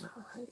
All right.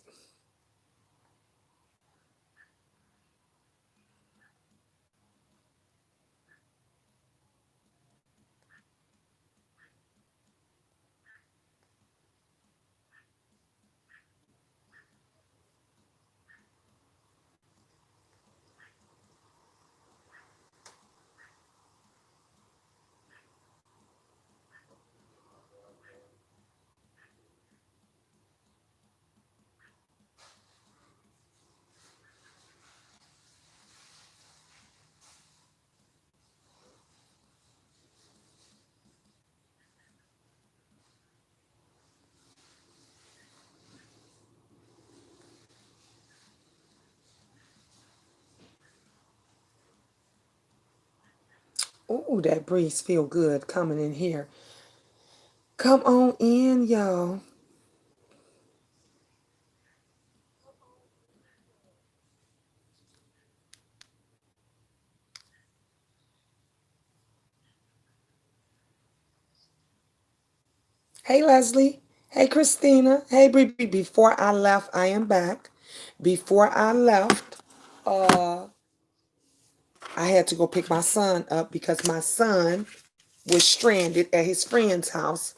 Ooh, that breeze feel good coming in here. Come on in, y'all. Hey, Leslie. Hey, Christina. Hey, Bree. Before I left, I am back. Before I left, I had to go pick my son up because my son was stranded at his friend's house,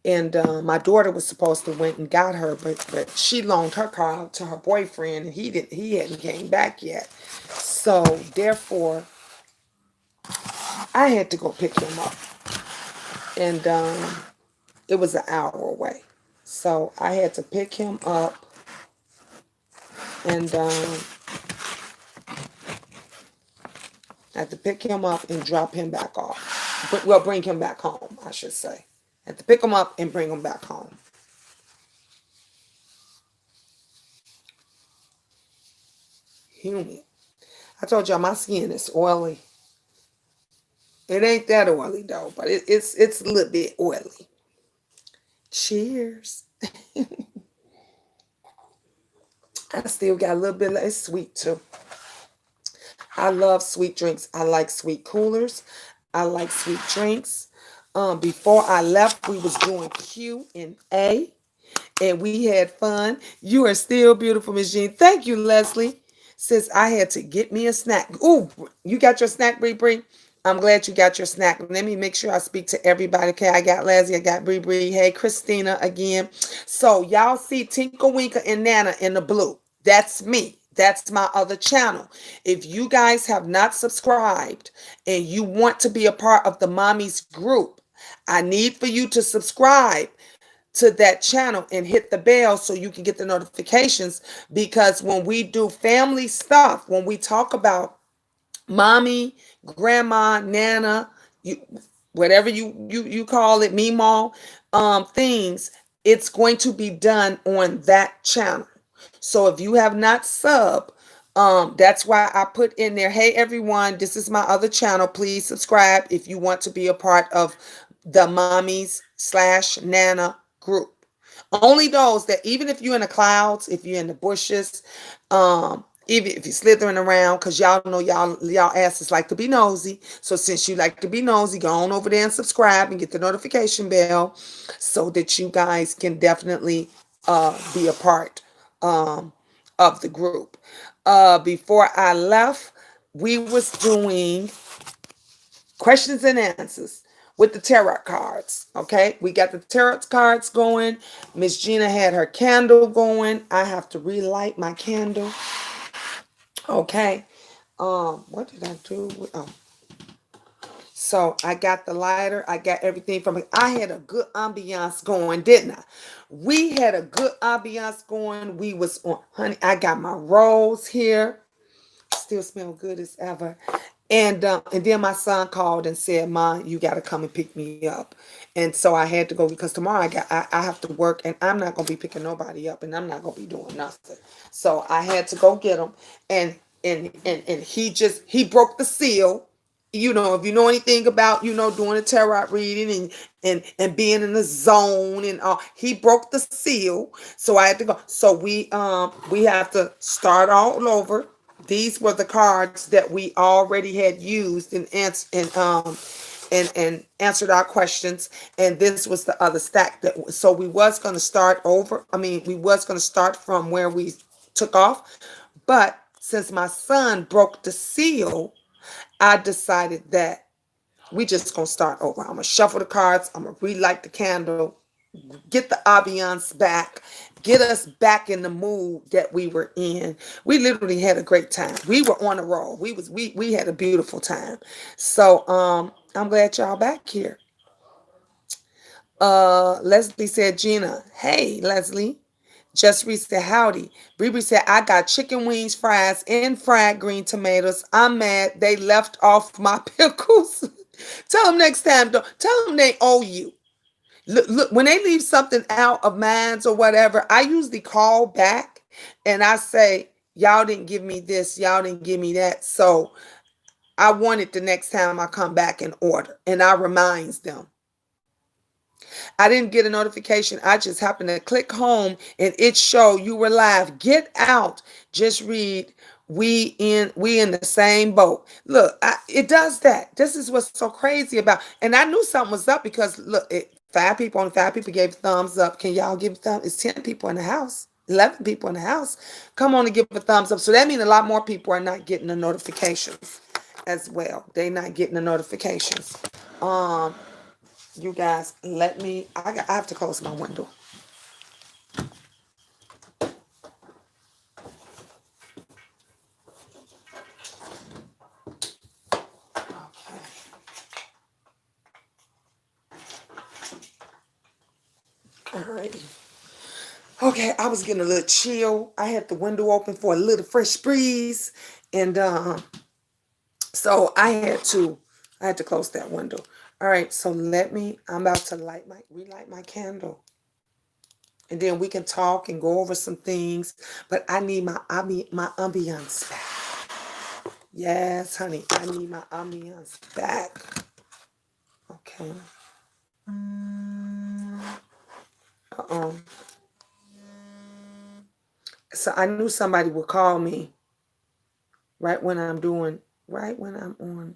and my daughter was supposed to went and got her, but she loaned her car out to her boyfriend, and he hadn't came back yet. So therefore, I had to go pick him up, and it was an hour away. So I had to pick him up, and I had to pick him up and drop him back off. But well, bring him back home, I should say. I had to pick him up and bring him back home. Humid. I told y'all my skin is oily. It ain't that oily though, but it's a little bit oily. Cheers. I still got a little bit of it's sweet too. I love sweet drinks. I like sweet coolers. I like sweet drinks. Before I left, we was doing Q&A, and we had fun. You are still beautiful, Miss Jean. Thank you, Leslie. Since I had to get me a snack. Ooh, you got your snack, Bree Bree? I'm glad you got your snack. Let me make sure I speak to everybody. Okay, I got Leslie, I got Bree Bree. Hey, Christina again. So y'all see Tinkle Winker and Nana in the blue. That's me. That's my other channel. If you guys have not subscribed and you want to be a part of the Mommy's group, I need for you to subscribe to that channel and hit the bell so you can get the notifications, because when we do family stuff, when we talk about mommy, grandma, nana, you whatever you call it, meemaw, things, it's going to be done on that channel. So if you have not sub, that's why I put in there, hey everyone, this is my other channel. Please subscribe if you want to be a part of the mommies slash nana group. Only those that, even if you're in the clouds, if you're in the bushes, even if you're slithering around, because y'all know y'all asses like to be nosy. So since you like to be nosy, go on over there and subscribe and get the notification bell so that you guys can definitely be a part um, of the group. Before I left, we was doing questions and answers with the tarot cards. Okay, we got the tarot cards going. Miss Gina had her candle going. I have to relight my candle. Okay. What did I do? Oh, so I got the lighter. I got everything from it. I had a good ambiance going, didn't I? We had a good ambiance going. We was on, honey. I got my rolls here. Still smell good as ever. And then my son called and said, "Mom, you got to come and pick me up." And so I had to go because tomorrow I have to work, and I'm not gonna be picking nobody up, and I'm not gonna be doing nothing. So I had to go get him, and and he broke the seal. You know, if you know anything about, doing a tarot reading and being in the zone and all, he broke the seal. So I had to go. So we have to start all over. These were the cards that we already had used and and answered our questions. And this was the other stack that, so we was going to start over. I mean, we was going to start from where we took off, but since my son broke the seal, I decided that we just gonna start over. I'm gonna shuffle the cards. I'm gonna relight the candle, get the ambiance back, get us back in the mood that we were in. We literally had a great time. We were on a roll. We had a beautiful time. So I'm glad y'all back here. Leslie said, Gina, hey Leslie. Just Reese said, howdy. Bree said, I got chicken wings, fries, and fried green tomatoes. I'm mad they left off my pickles. Tell them next time, don't tell them they owe you. Look, when they leave something out of mines or whatever, I usually call back and I say, y'all didn't give me this, y'all didn't give me that. So I want it the next time I come back and order. And I reminds them. I didn't get a notification. I just happened to click home and it showed you were live. Get out. Just read. We in the same boat. Look, it does that. This is what's so crazy about. And I knew something was up because look, five people, only five people gave thumbs up. Can y'all give a thumb? It's 10 people in the house. 11 people in the house. Come on and give a thumbs up. So that means a lot more people are not getting the notifications as well. They not getting the notifications. Um, you guys, let me. I have to close my window. Okay. Alrighty. Okay, I was getting a little chill. I had the window open for a little fresh breeze, and so I had to close that window. All right, so let me. I'm about to relight my candle, and then we can talk and go over some things. But I need my ambiance back. Yes, honey, I need my ambiance back. Okay. Uh-oh. So I knew somebody would call me right when I'm doing, right when I'm on.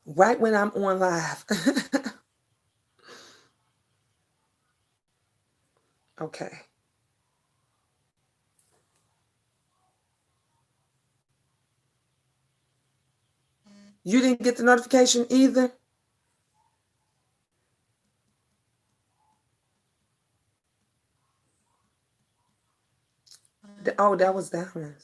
Right when I'm on live. Okay. You didn't get the notification either? Oh, that was that one.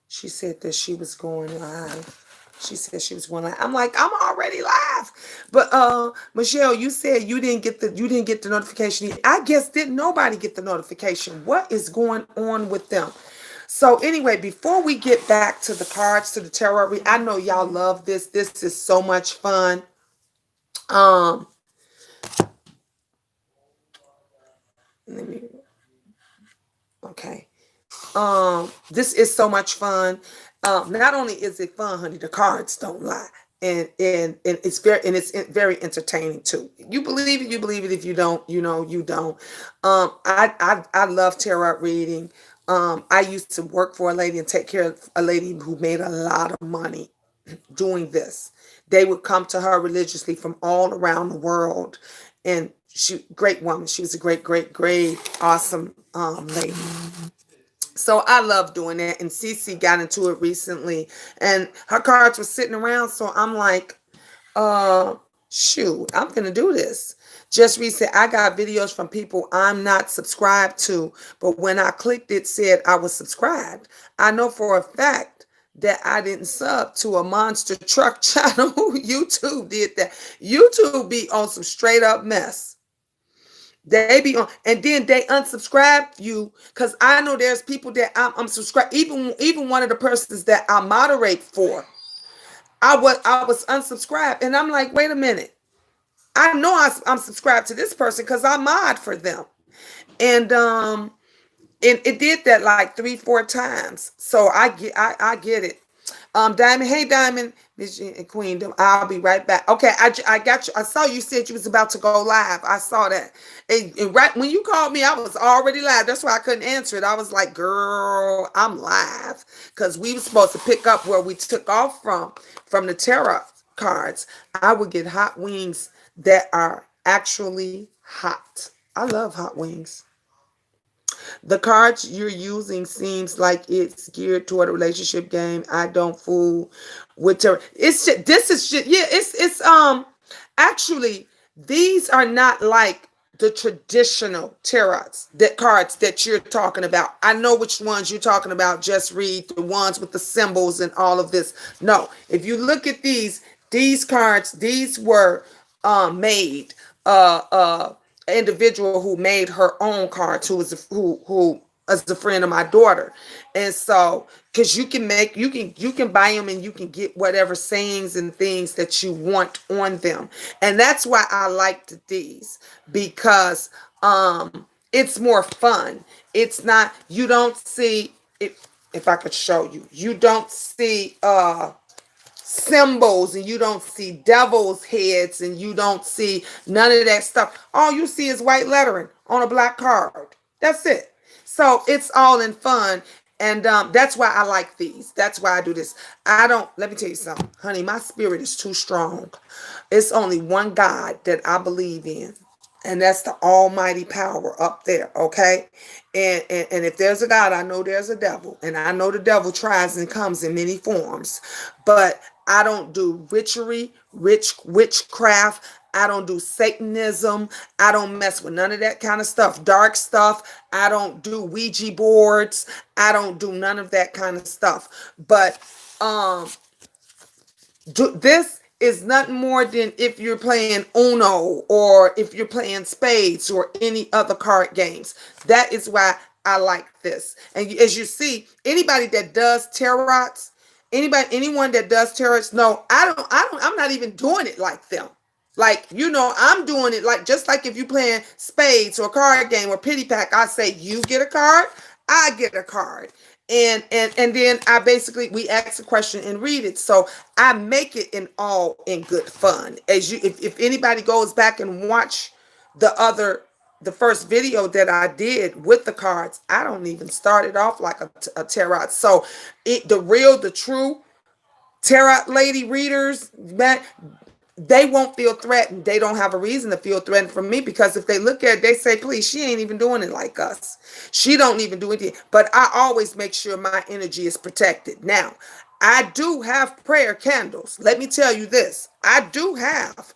She said that she was going live. She said she was going live. I'm like, I'm already live. But Michelle, you said you didn't get the notification. I guess didn't nobody get the notification. What is going on with them? So anyway, before we get back to the cards, to the tarot read, I know y'all love this. This is so much fun. Um, let me okay. This is so much fun. Not only is it fun, honey, the cards don't lie. And it's very entertaining too. You believe it, you believe it. If you don't, you know, you don't. I love tarot reading. I used to work for a lady and take care of a lady who made a lot of money doing this. They would come to her religiously from all around the world, and she great woman. She was a great awesome lady. So I love doing that. And Cece got into it recently, and her cards were sitting around. So I'm like, uh, shoot, I'm gonna do this. Just recently, I got videos from people I'm not subscribed to, but when I clicked it, said I was subscribed. I know for a fact that I didn't sub to a monster truck channel. YouTube did that. YouTube be on some straight up mess. They be on, and then they unsubscribe you because I know there's people that I'm subscribed. Even one of the persons that I moderate for, I was unsubscribed, and I'm like, wait a minute, I know I'm subscribed to this person because I mod for them, and it did that like 3-4 times. So I get it. Diamond, hey Diamond, Miss Jean and Queendom. I'll be right back. Okay, I got you. I saw you said you was about to go live. I saw that. And right when you called me, I was already live. That's why I couldn't answer it. I was like, girl, I'm live. Because we were supposed to pick up where we took off from the tarot cards. I would get hot wings that are actually hot. I love hot wings. The cards you're using seems like it's geared toward a relationship game. I don't fool with tarot. It's just, this is just, yeah. It's actually these are not like the traditional tarots that cards that you're talking about. I know which ones you're talking about. Just read the ones with the symbols and all of this. No, if you look at these cards, these were made. Individual who made her own cards, who is a friend of my daughter, and so because you can buy them and you can get whatever sayings and things that you want on them, and that's why I liked these because it's more fun. It's not you don't see if I could show you, you don't see symbols and you don't see devil's heads and you don't see none of that stuff. All you see is white lettering on a black card. That's it. So it's all in fun. And that's why I like these. That's why I do this. I don't, let me tell you something, honey, my spirit is too strong. It's only one God that I believe in. And that's the almighty power up there, okay? And if there's a God, I know there's a devil. And I know the devil tries and comes in many forms. But I don't do witchcraft. I don't do Satanism. I don't mess with none of that kind of stuff. Dark stuff. I don't do Ouija boards. I don't do none of that kind of stuff. But this is nothing more than if you're playing Uno or if you're playing spades or any other card games. That is why I like this. And as you see, anybody that does tarots, anyone that does tarots, no, I'm not even doing it like them. Like, I'm doing it like just like if you playing spades or card game or pity pack, I say you get a card, I get a card. And then I basically we ask a question and read it. So I make it in good fun. As you if anybody goes back and watch the first video that I did with the cards, I don't even start it off like a tarot. So the true tarot lady readers, man, they won't feel threatened. They don't have a reason to feel threatened from me because if they look at it, they say, please, she ain't even doing it like us. She don't even do anything. But I always make sure my energy is protected. Now, I do have prayer candles. Let me tell you this. I do have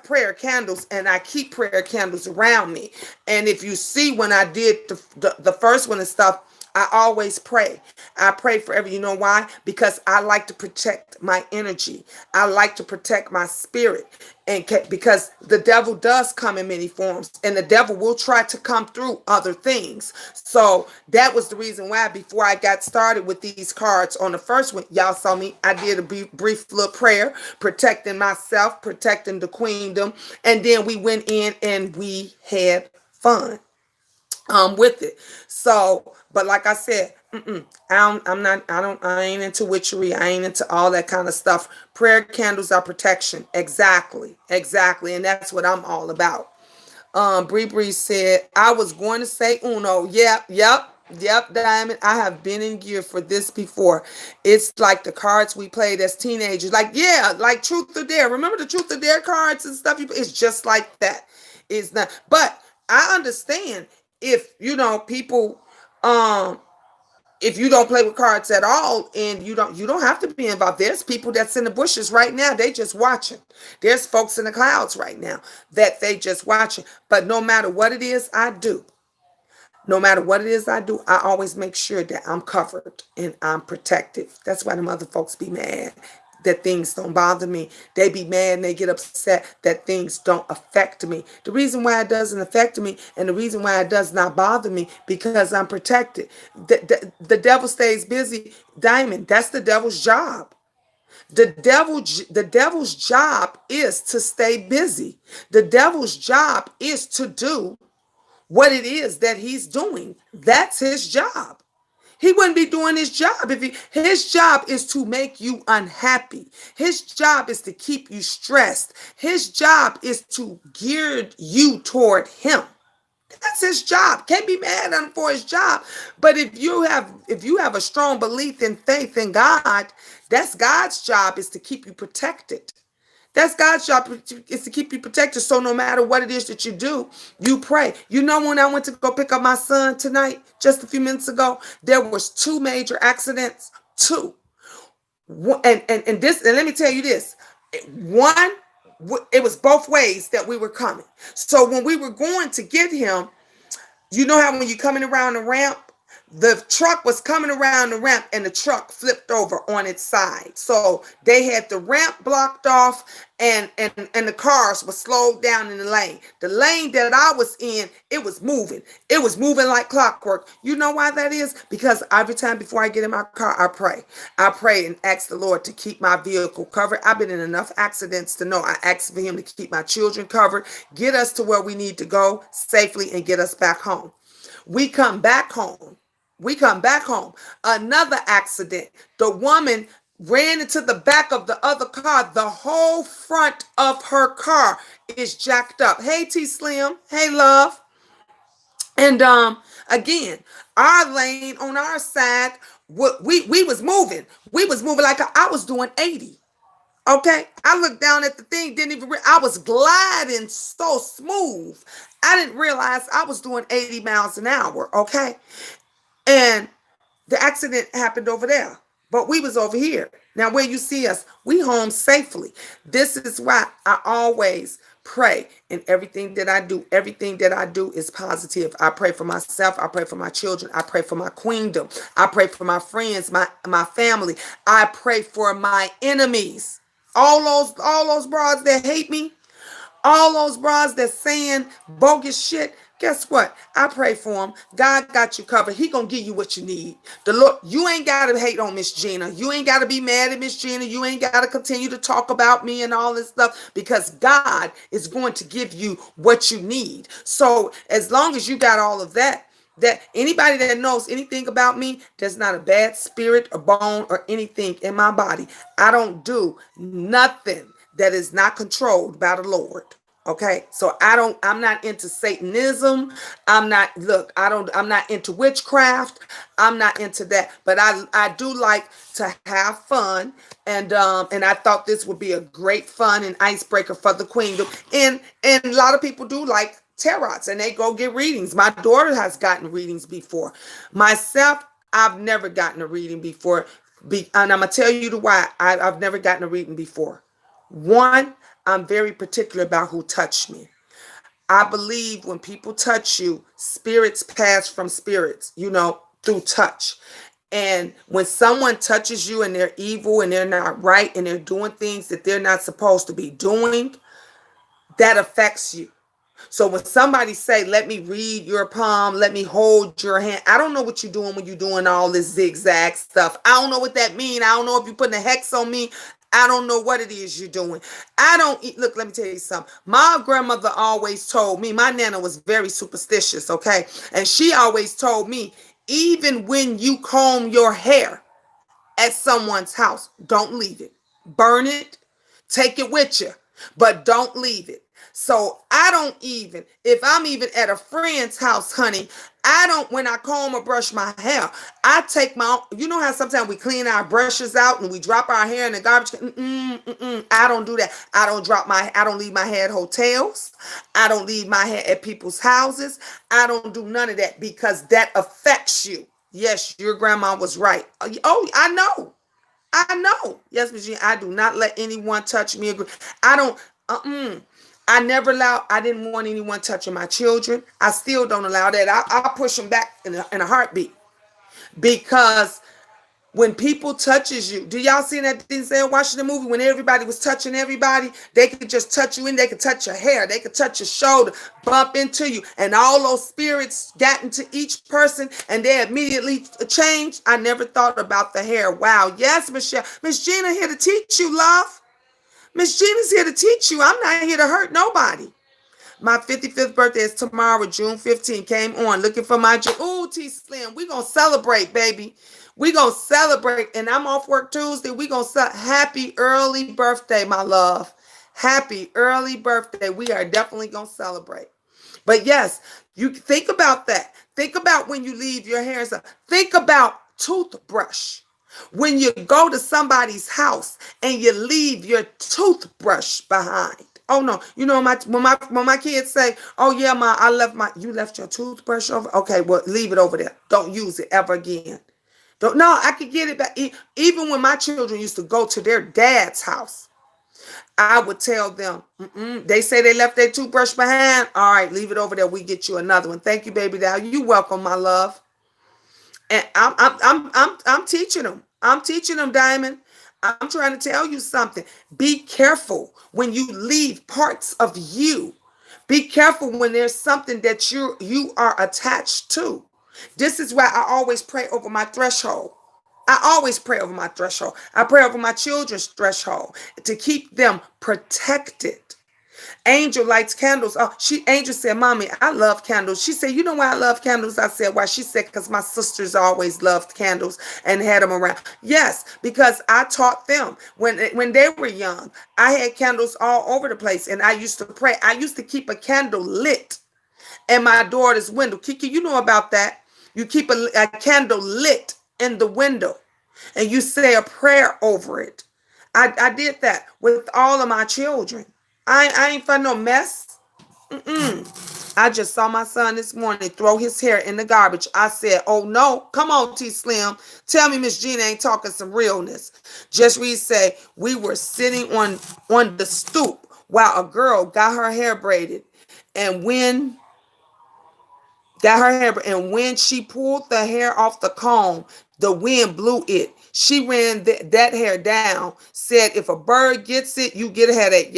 prayer candles and I keep prayer candles around me. And if you see when I did the first one and stuff, I always pray. I pray for every, you know why? Because I like to protect my energy. I like to protect my spirit. And because the devil does come in many forms and the devil will try to come through other things. So that was the reason why before I got started with these cards on the first one, y'all saw me, I did a brief little prayer, protecting myself, protecting the queendom. And then we went in and we had fun with it. So, but like I said, I ain't into witchery. I ain't into all that kind of stuff. Prayer candles are protection. Exactly. And that's what I'm all about. Bree said, I was going to say Uno. Yep, Diamond. I have been in gear for this before. It's like the cards we played as teenagers. Like, yeah, like Truth or Dare. Remember the Truth or Dare cards and stuff? It's just like that. It's not, but I understand if, people, if you don't play with cards at all and you don't have to be involved. There's people that's in the bushes right now, they just watching. There's folks in the clouds right now that they just watching. But no matter what it is I do, I always make sure that I'm covered and I'm protected. That's why them other folks be mad that things don't bother me. They be mad and they get upset that things don't affect me. The reason why it doesn't affect me and the reason why it does not bother me, because I'm protected. The devil stays busy. Diamond, that's the devil's job. The devil's job is to stay busy. The devil's job is to do what it is that he's doing. That's his job. He wouldn't be doing his job if his job is to make you unhappy. His job is to keep you stressed. His job is to gear you toward him. That's his job. Can't be mad at him for his job. But if you have a strong belief and faith in God, that's God's job is to keep you protected. That's God's job is to keep you protected. So no matter what it is that you do, you pray. You know, when I went to go pick up my son tonight, just a few minutes ago, there was two major accidents. Two. And this, and let me tell you this. One, it was both ways that we were coming. So when we were going to get him, you know how when you're coming around the ramp, the truck was coming around the ramp and the truck flipped over on its side. So they had the ramp blocked off and the cars were slowed down in the lane. The lane that I was in, it was moving. It was moving like clockwork. You know why that is? Because every time before I get in my car, I pray. I pray and ask the Lord to keep my vehicle covered. I've been in enough accidents to know I ask for him to keep my children covered, get us to where we need to go safely and get us back home. We come back home. We come back home. Another accident. The woman ran into the back of the other car. The whole front of her car is jacked up. Hey, T Slim. Hey, love. And again, our lane on our side, we was moving. We was moving like I was doing 80. Okay, I looked down at the thing, didn't even I was gliding so smooth. I didn't realize I was doing 80 miles an hour. Okay, and the accident happened over there, but we was over here. Now, where you see us, we home safely. This is why I always pray in everything that I do. Everything that I do is positive. I pray for myself. I pray for my children. I pray for my queendom. I pray for my friends, my family. I pray for my enemies. All those broads that hate me, all those bras that saying bogus shit, guess what? I pray for them. God got you covered. He gonna give you what you need. The Lord, you ain't gotta hate on Miss Gina. You ain't gotta be mad at Miss Gina. You ain't gotta continue to talk about me and all this stuff because God is going to give you what you need. So as long as you got all of that, that anybody that knows anything about me, there's not a bad spirit, a bone, or anything in my body. I don't do nothing that is not controlled by the Lord. Okay, so I'm not into Satanism. I'm not into witchcraft. I'm not into that. But I do like to have fun. And I thought this would be a great fun and icebreaker for the Queendom. And a lot of people do like tarots and they go get readings. My daughter has gotten readings before. Myself, I've never gotten a reading before. And I'm gonna tell you the why I've never gotten a reading before. One, I'm very particular about who touched me. I believe when people touch you, spirits pass from spirits, through touch. And when someone touches you and they're evil and they're not right and they're doing things that they're not supposed to be doing, that affects you. So when somebody say, let me read your palm, let me hold your hand, I don't know what you're doing when you're doing all this zigzag stuff. I don't know what that means. I don't know if you're putting a hex on me. I don't know what it is you're doing. Look, let me tell you something. My grandmother always told me, my nana was very superstitious, okay? And she always told me, even when you comb your hair at someone's house, don't leave it. Burn it, take it with you, but don't leave it. So I don't even, if I'm even at a friend's house, honey, when I comb or brush my hair, I take you know how sometimes we clean our brushes out and we drop our hair in the garbage? I don't do that. I don't leave my hair at hotels. I don't leave my hair at people's houses. I don't do none of that because that affects you. Yes, your grandma was right. Oh, I know. Yes, Virginia, I do not let anyone touch me. I don't, I didn't want anyone touching my children. I still don't allow that. I'll push them back in a heartbeat. Because when people touches you, do y'all see that thing saying watching the movie when everybody was touching everybody? They could just touch you and they could touch your hair. They could touch your shoulder, bump into you. And all those spirits got into each person and they immediately changed. I never thought about the hair. Wow. Yes, Michelle. Miss Gina here to teach you, love. Miss Gina's here to teach you. I'm not here to hurt nobody. My 55th birthday is tomorrow, June 15th. Came on looking for my ooh, T Slim. We gonna celebrate, baby. We gonna celebrate, and I'm off work Tuesday. We gonna happy early birthday, my love. Happy early birthday. We are definitely gonna celebrate. But yes, you think about that. Think about when you leave your hair. Think about toothbrush. When you go to somebody's house and you leave your toothbrush behind. Oh no, you know when my kids say, "Oh yeah, ma, you left your toothbrush over." Okay, well leave it over there. Don't use it ever again. Don't no, I could get it back. Even when my children used to go to their dad's house, I would tell them, they say they left their toothbrush behind. All right, leave it over there. We get you another one. Thank you, baby doll. You welcome, my love. And I'm teaching them. I'm teaching them, Diamond. I'm trying to tell you something. Be careful when you leave parts of you. Be careful when there's something that you are attached to. This is why I always pray over my threshold. I always pray over my threshold. I pray over my children's threshold to keep them protected. Angel lights candles. Oh, Angel said, "Mommy, I love candles." She said, "You know why I love candles?" I said, "Why?" She said, "Because my sisters always loved candles and had them around." Yes, because I taught them when they were young. I had candles all over the place, and I used to pray. I used to keep a candle lit in my daughter's window. Kiki, you know about that. You keep a candle lit in the window, and you say a prayer over it. I did that with all of my children. I ain't for no mess. I just saw my son this morning throw his hair in the garbage. I said, "Oh no, come on, T Slim. Tell me Miss Gina ain't talking some realness." Just read say, "We were sitting on the stoop while a girl got her hair braided. And when she pulled the hair off the comb, the wind blew it. She ran that hair down, said if a bird gets it, you get a headache."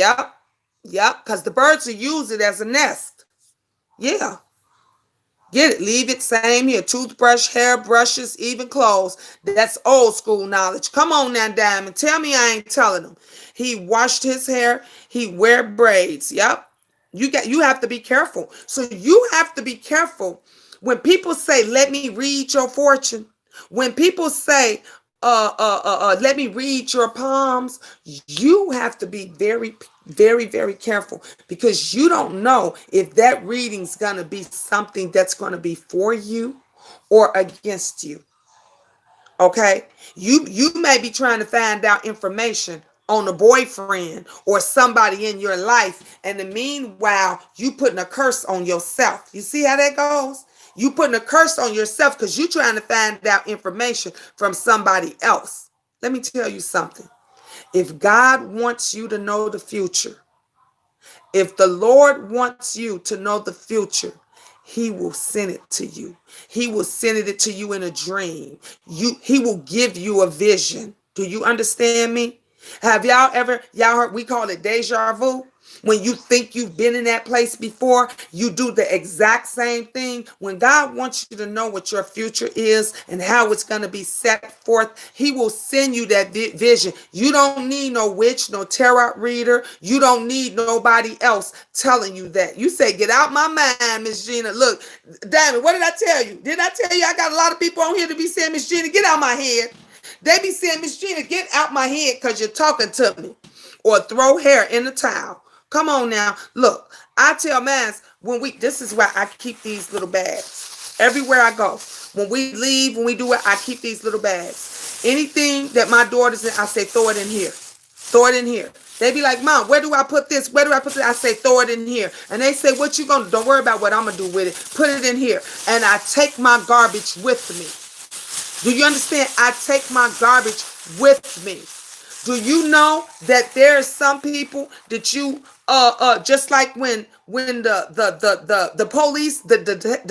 Yep, because the birds will use it as a nest. Yeah, get it, leave it, same here. Toothbrush, hair brushes, even clothes. That's old school knowledge. Come on now, Diamond. Tell me I ain't telling him. He washed his hair. He wear braids. Yep. You have to be careful. So you have to be careful when people say, "Let me read your fortune." When people say, "Let me read your palms," you have to be very, very, very careful because you don't know if that reading's gonna be something that's gonna be for you or against you. Okay, you may be trying to find out information on a boyfriend or somebody in your life, and in the meanwhile you putting a curse on yourself. You see how that goes? You putting a curse on yourself because you trying to find out information from somebody else. Let me tell you something. If God wants you to know the future, if the Lord wants you to know the future, he will send it to you. He will send it to you in a dream. He will give you a vision. Do you understand me? Have y'all heard, we call it deja vu? When you think you've been in that place before, you do the exact same thing. When God wants you to know what your future is and how it's going to be set forth, he will send you that vision. You don't need no witch, no tarot reader. You don't need nobody else telling you that. You say, "Get out my mind, Miss Gina." Look, Diamond, what did I tell you? Did I tell you I got a lot of people on here to be saying, "Miss Gina, get out my head"? They be saying, "Miss Gina, get out my head because you're talking to me." Or throw hair in the towel. Come on now. Look, I tell mans this is why I keep these little bags. Everywhere I go. When we leave, when we do it, I keep these little bags. Anything that my daughter's in, I say, "Throw it in here. Throw it in here." They be like, "Mom, where do I put this? Where do I put this?" I say, "Throw it in here." And they say, "What you gonna do?" "Don't worry about what I'm gonna do with it. Put it in here." And I take my garbage with me. Do you understand? I take my garbage with me. Do you know that there are some people that you just like when the police, the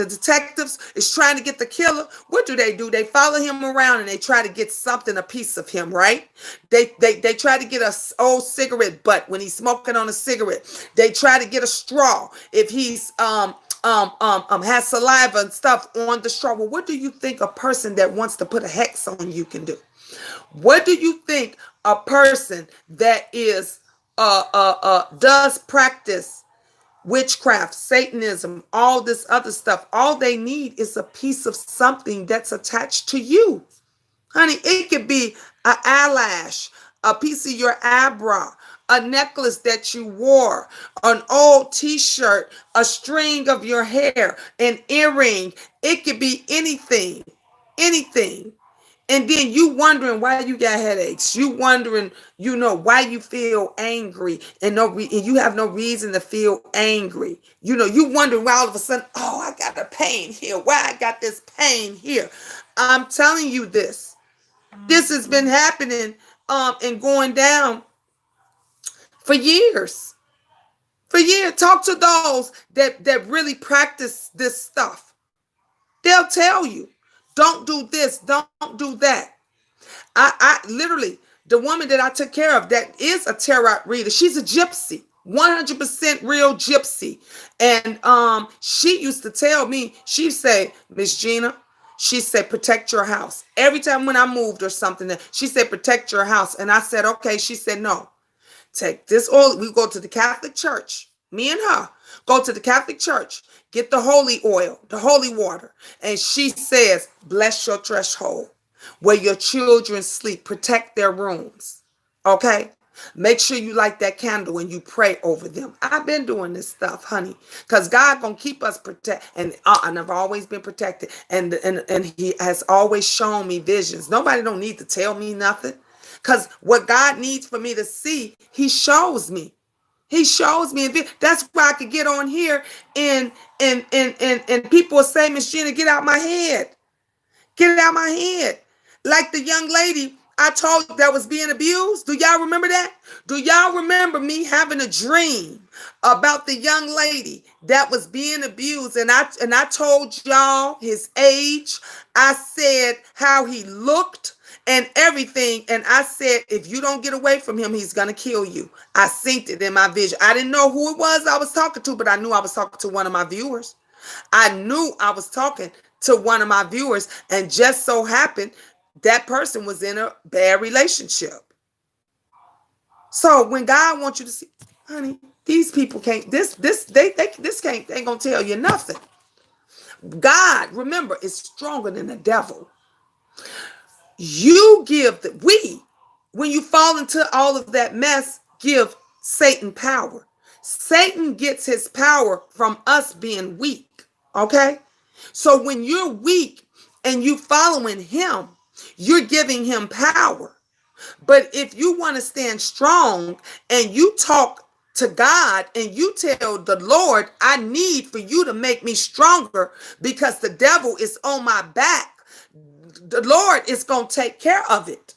detectives is trying to get the killer, what do? They follow him around and they try to get something, a piece of him, right? They try to get a old cigarette butt when he's smoking on a cigarette. They try to get a straw if he's has saliva and stuff on the straw. Well, what do you think a person that wants to put a hex on you can do? What do you think a person that is does practice witchcraft, Satanism, all this other stuff. All they need is a piece of something that's attached to you. Honey, it could be an eyelash, a piece of your eyebrow, a necklace that you wore, an old t-shirt, a string of your hair, an earring. It could be anything, anything. And then you wondering why you got headaches. You wondering, why you feel angry and and you have no reason to feel angry. You wondering why all of a sudden, oh, I got a pain here. Why I got this pain here? I'm telling you this. This has been happening and going down for years. For years. Talk to those that really practice this stuff. They'll tell you, don't do this, don't do that. I literally, the woman that I took care of that is a tarot reader, she's a gypsy. 100% real gypsy. And she used to tell me, she'd say, Miss Gina, she said, protect your house. Every time when I moved or something, she said, protect your house. And I said, okay. She said, no. Take this oil. We go to the Catholic Church. Me and her go to the Catholic Church. Get the holy oil, the holy water. And she says, bless your threshold where your children sleep. Protect their rooms. Okay? Make sure you light that candle and you pray over them. I've been doing this stuff, honey, because God gonna keep us protected, and I've always been protected, and He has always shown me visions. Nobody don't need to tell me nothing, because what God needs for me to see, He shows me. He shows me. That's why I could get on here and people will say, Miss Gina, get out my head. Get it out my head. Like the young lady I told you that was being abused. Do y'all remember that? Do y'all remember me having a dream about the young lady that was being abused? And I told y'all his age. I said how he looked and everything. And I said, if you don't get away from him, he's going to kill you. I synced it in my vision. I didn't know who it was I was talking to, but I knew I was talking to one of my viewers. I knew I was talking to one of my viewers, and just so happened that person was in a bad relationship. So when God wants you to see, honey, these people can't, they ain't gonna tell you nothing. God, remember, is stronger than the devil. You give when you fall into all of that mess, give Satan power. Satan gets his power from us being weak. Okay? So when you're weak and you following him, you're giving him power. But if you want to stand strong and you talk to God and you tell the Lord, I need for you to make me stronger because the devil is on my back, the Lord is going to take care of it.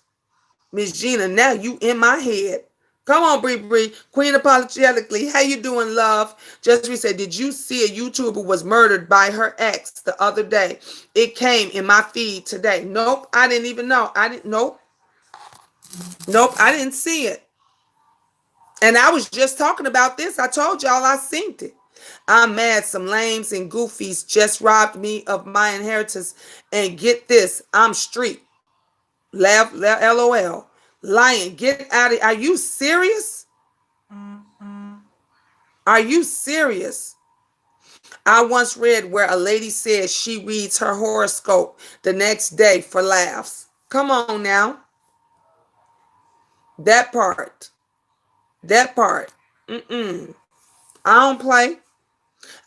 Miss Gina, now you in my head. Come on, Bree Bree. Queen Apologetically. How you doing, love? Just we said, did you see a YouTuber was murdered by her ex the other day? It came in my feed today. Nope, I didn't even know. Nope, I didn't see it. And I was just talking about this. I told y'all I synced it. I'm mad some lames and goofies just robbed me of my inheritance. And get this, I'm street. Laugh, LOL. Lion, get out of. Are you serious? Are you serious? I once read where a lady said she reads her horoscope the next day for laughs. Come on now. That part. That part. I don't play.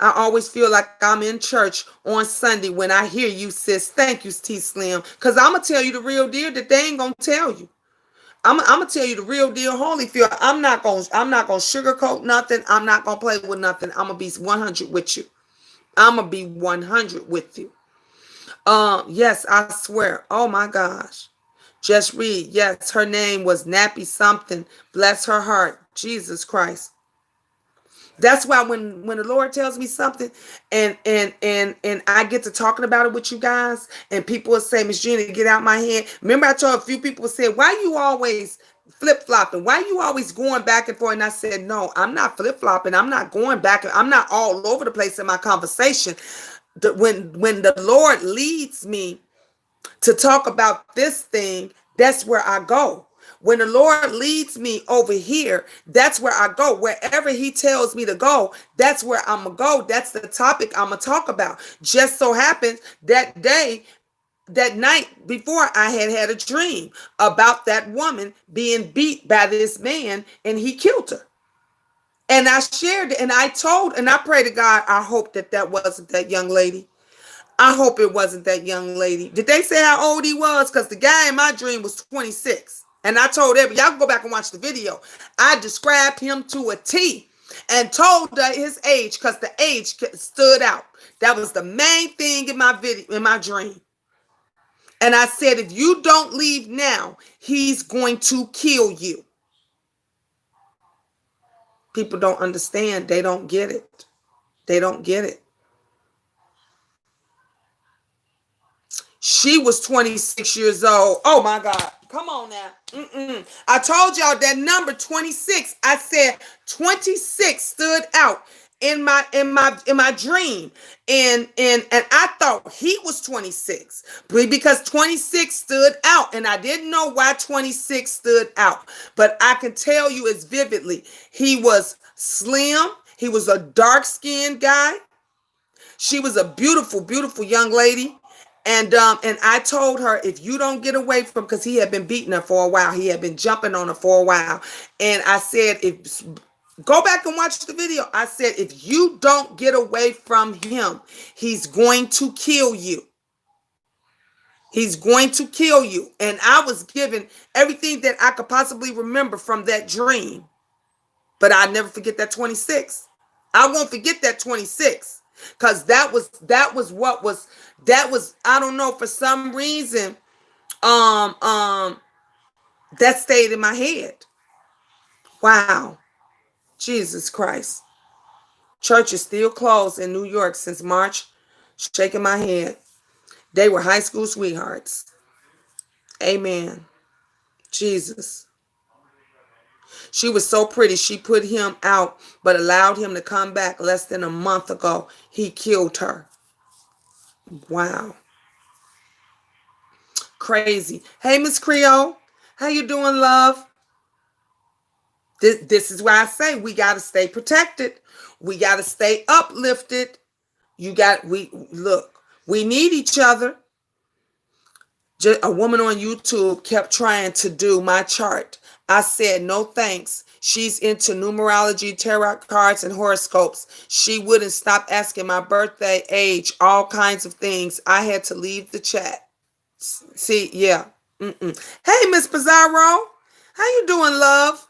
I always feel like I'm in church on Sunday when I hear you, sis. Thank you, T Slim. Because I'm going to tell you the real deal that they ain't going to tell you. I'm gonna tell you the real deal, Holyfield. I'm not gonna sugarcoat nothing. I'm not gonna play with nothing. I'm gonna be 100 with you. I'm gonna be 100 with you. Yes, I swear. Oh my gosh. Just read. Yes, her name was Nappy something. Bless her heart. Jesus Christ. That's why when the Lord tells me something and I get to talking about it with you guys and people will say, Miss Gina, get out my head. Remember I told a few people said, why you always flip-flopping? Why you always going back and forth? And I said, no, I'm not flip-flopping. I'm not going back. I'm not all over the place in my conversation. When the Lord leads me to talk about this thing, that's where I go. When the Lord leads me over here, that's where I go. Wherever he tells me to go, that's where I'm going to go. That's the topic I'm going to talk about. Just so happens that day, that night before, I had a dream about that woman being beat by this man and he killed her. And I shared it and I told, and I pray to God, I hope that that wasn't that young lady. I hope it wasn't that young lady. Did they say how old he was? Because the guy in my dream was 26. And I told y'all can go back and watch the video. I described him to a T and told his age because the age stood out. That was the main thing in my video, in my dream. And I said, if you don't leave now, he's going to kill you. People don't understand. They don't get it. They don't get it. She was 26 years old. Oh my God. Come on now. I told y'all that number 26. I said 26 stood out in my dream. And I thought he was 26 because 26 stood out. And I didn't know why 26 stood out. But I can tell you as vividly. He was slim. He was a dark-skinned guy. She was a beautiful, beautiful young lady. And I told her, if you don't get away from, because he had been beating her for a while. He had been jumping on her for a while. And I said, go back and watch the video. I said, if you don't get away from him, he's going to kill you. He's going to kill you. And I was given everything that I could possibly remember from that dream. But I never forget that 26. I won't forget that 26. Because that was I don't know, for some reason that stayed in my head. Wow. Jesus Christ. Church is still closed in New York since March. Shaking my head. They were high school sweethearts. Amen. Jesus. She was so pretty. She put him out, but allowed him to come back less than a month ago. He killed her. Wow. Crazy. Hey, Miss Creole. How you doing, love? This is why I say we got to stay protected. We got to stay uplifted. We need each other. A woman on YouTube kept trying to do my chart. I said, no thanks. She's into numerology, tarot cards, and horoscopes. She wouldn't stop asking my birthday, age, all kinds of things. I had to leave the chat. See, yeah. Hey, Miss Pizarro. How you doing, love?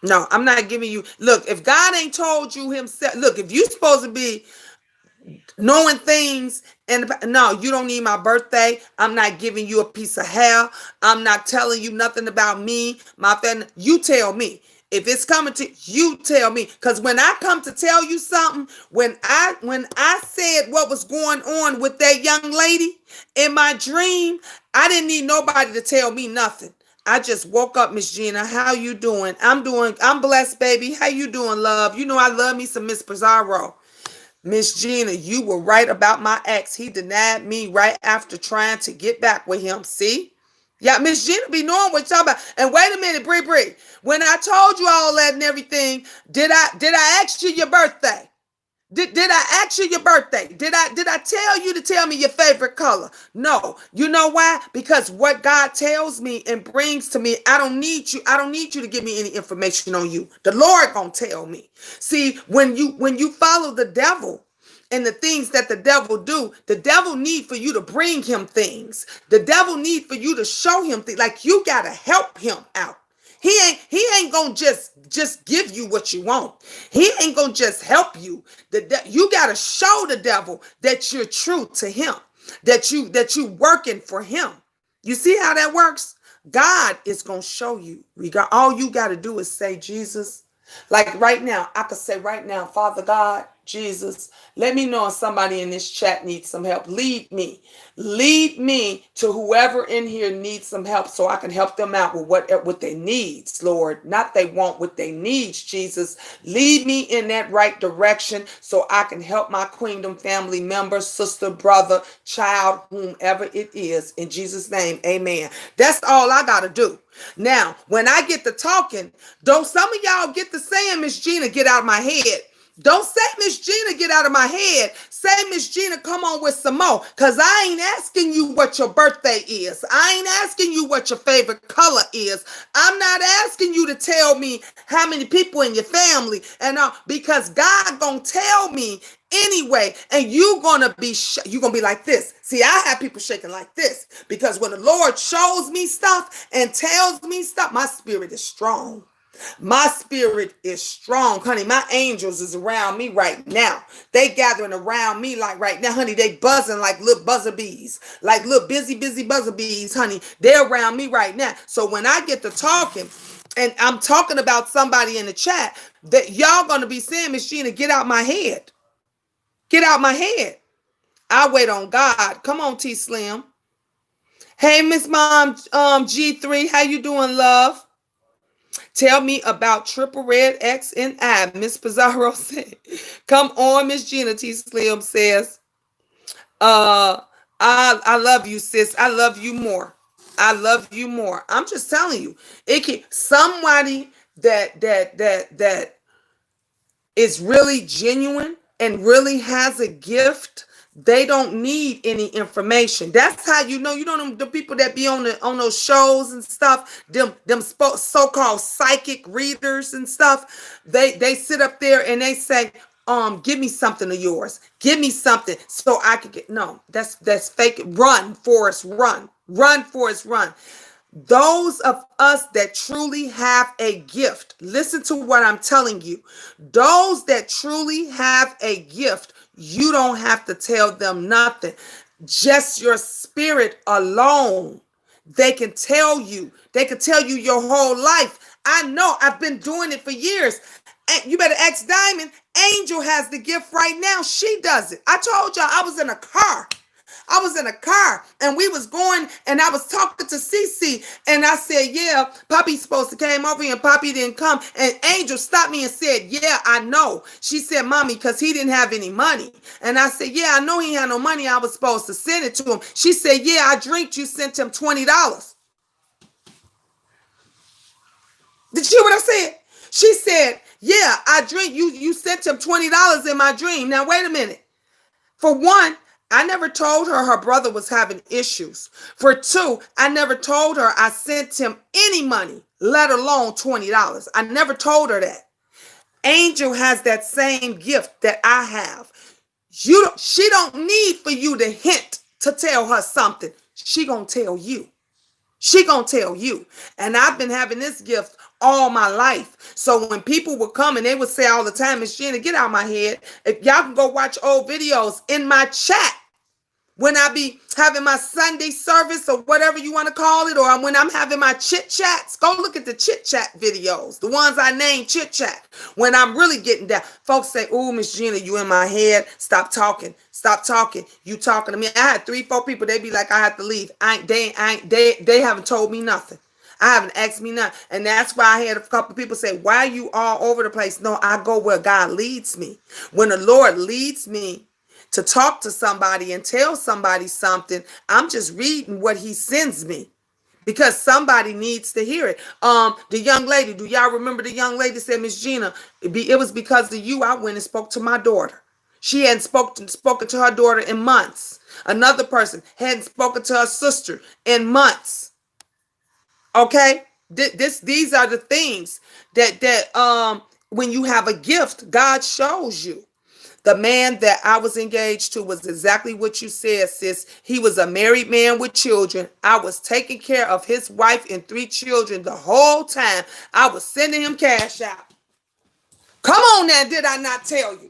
No, I'm not giving you. Look, if God ain't told you himself, look, if you supposed to be knowing things, and no, you don't need my birthday. I'm not giving you a piece of hair. I'm not telling you nothing about me, my family. You tell me. If it's coming to you, tell me. Because when I come to tell you something, when I said what was going on with that young lady in my dream, I didn't need nobody to tell me nothing. I just woke up, Miss Gina. How you doing? I'm blessed, baby. How you doing, love? You know I love me some Miss Pizarro. Miss Gina, you were right about my ex. He denied me right after trying to get back with him. See? Yeah, Miss Gina be knowing what you're talking about. And wait a minute, Bree. When I told you all that and everything, did I ask you your birthday? Did I ask you your birthday? Did I tell you to tell me your favorite color? No. You know why? Because what God tells me and brings to me, I don't need you to give me any information on you. The Lord gonna tell me. See, when you follow the devil and the things that the devil do, the devil need for you to bring him things. The devil need for you to show him things. Like, you gotta help him out. He ain't gonna just give you what you want. He ain't gonna just help you. You gotta show the devil that you're true to him, that you working for him. You see how that works? God is gonna show you. All you gotta do is say, Jesus. Like right now, I could say right now, Father God, Jesus, let me know if somebody in this chat needs some help. Lead me. Lead me to whoever in here needs some help so I can help them out with what they needs, Lord. Not they want, what they needs, Jesus. Lead me in that right direction so I can help my Queendom family member, sister, brother, child, whomever it is. In Jesus' name, amen. That's all I got to do. Now, when I get to talking, don't some of y'all get to saying, Miss Gina, get out of my head. Don't say, Miss Gina, get out of my head. Say, Miss Gina, come on with some more. Because I ain't asking you what your birthday is. I ain't asking you what your favorite color is. I'm not asking you to tell me how many people in your family. And because God gonna tell me anyway. And you're gonna be like this. See, I have people shaking like this. Because when the Lord shows me stuff and tells me stuff, my spirit is strong. My spirit is strong, honey. My angels is around me right now. They gathering around me like right now, honey. They buzzing like little buzzer bees, like little busy buzzer bees, honey. They're around me right now. So when I get to talking, and I'm talking about somebody in the chat, that y'all gonna be saying, Miss Gina, get out my head. Get out my head. I wait on God. Come on, T Slim. Hey, Miss Mom, G3, how you doing, love? Tell me about Triple Red X and I. Miss Pizarro said, come on, Miss Gina. T Slim says, I love you, sis. I love you more. I love you more. I'm just telling you, it can somebody that is really genuine and really has a gift. They don't need any information. That's how you know them the people that be on those shows and stuff, them so-called psychic readers and stuff. They sit up there and they say, give me something of yours. Give me something so I can get. No, that's fake. Run, Forrest, run. Run, Forrest, run. Those of us that truly have a gift, listen to what I'm telling you. Those that truly have a gift, you don't have to tell them nothing. Just your spirit alone. They can tell you. They can tell you your whole life. I know. I've been doing it for years. And you better ask Diamond. Angel has the gift right now. She does it. I told y'all I was in a car. I was in a car and we was going and I was talking to Cece and I said, yeah, Poppy's supposed to came over here and Poppy didn't come. And Angel stopped me and said, yeah, I know. She said, Mommy, because he didn't have any money. And I said, yeah, I know he had no money. I was supposed to send it to him. She said, yeah, I dreamed you sent him $20. Did you hear what I said? She said, yeah, I dreamed you sent him $20 in my dream. Now, wait a minute. For one, I never told her her brother was having issues. For two, I never told her I sent him any money, let alone $20. I never told her that. Angel has that same gift that I have. She don't need for you to hint to tell her something. She gonna tell you. She gonna tell you. And I've been having this gift all my life. So when people would come and they would say all the time, Miss Gina, get out of my head. If y'all can go watch old videos in my chat when I be having my Sunday service or whatever you want to call it, or when I'm having my chit chats, go look at the chit chat videos, the ones I named chit chat. When I'm really getting down, folks say, "Oh, Miss Gina, you in my head? Stop talking, stop talking. You talking to me?" I had 3-4 people. They be like, "I have to leave." They haven't told me nothing. I haven't asked me nothing, and that's why I had a couple people say, "Why are you all over the place?" No, I go where God leads me. When the Lord leads me to talk to somebody and tell somebody something, I'm just reading what he sends me because somebody needs to hear it. The young lady, do y'all remember the young lady said, Miss Gina, it was because of you I went and spoke to my daughter. She hadn't spoken to her daughter in months. Another person hadn't spoken to her sister in months. Okay? These are the things that when you have a gift, God shows you. The man that I was engaged to was exactly what you said, sis. He was a married man with children. I was taking care of his wife and 3 children the whole time. I was sending him cash out. Come on now, did I not tell you?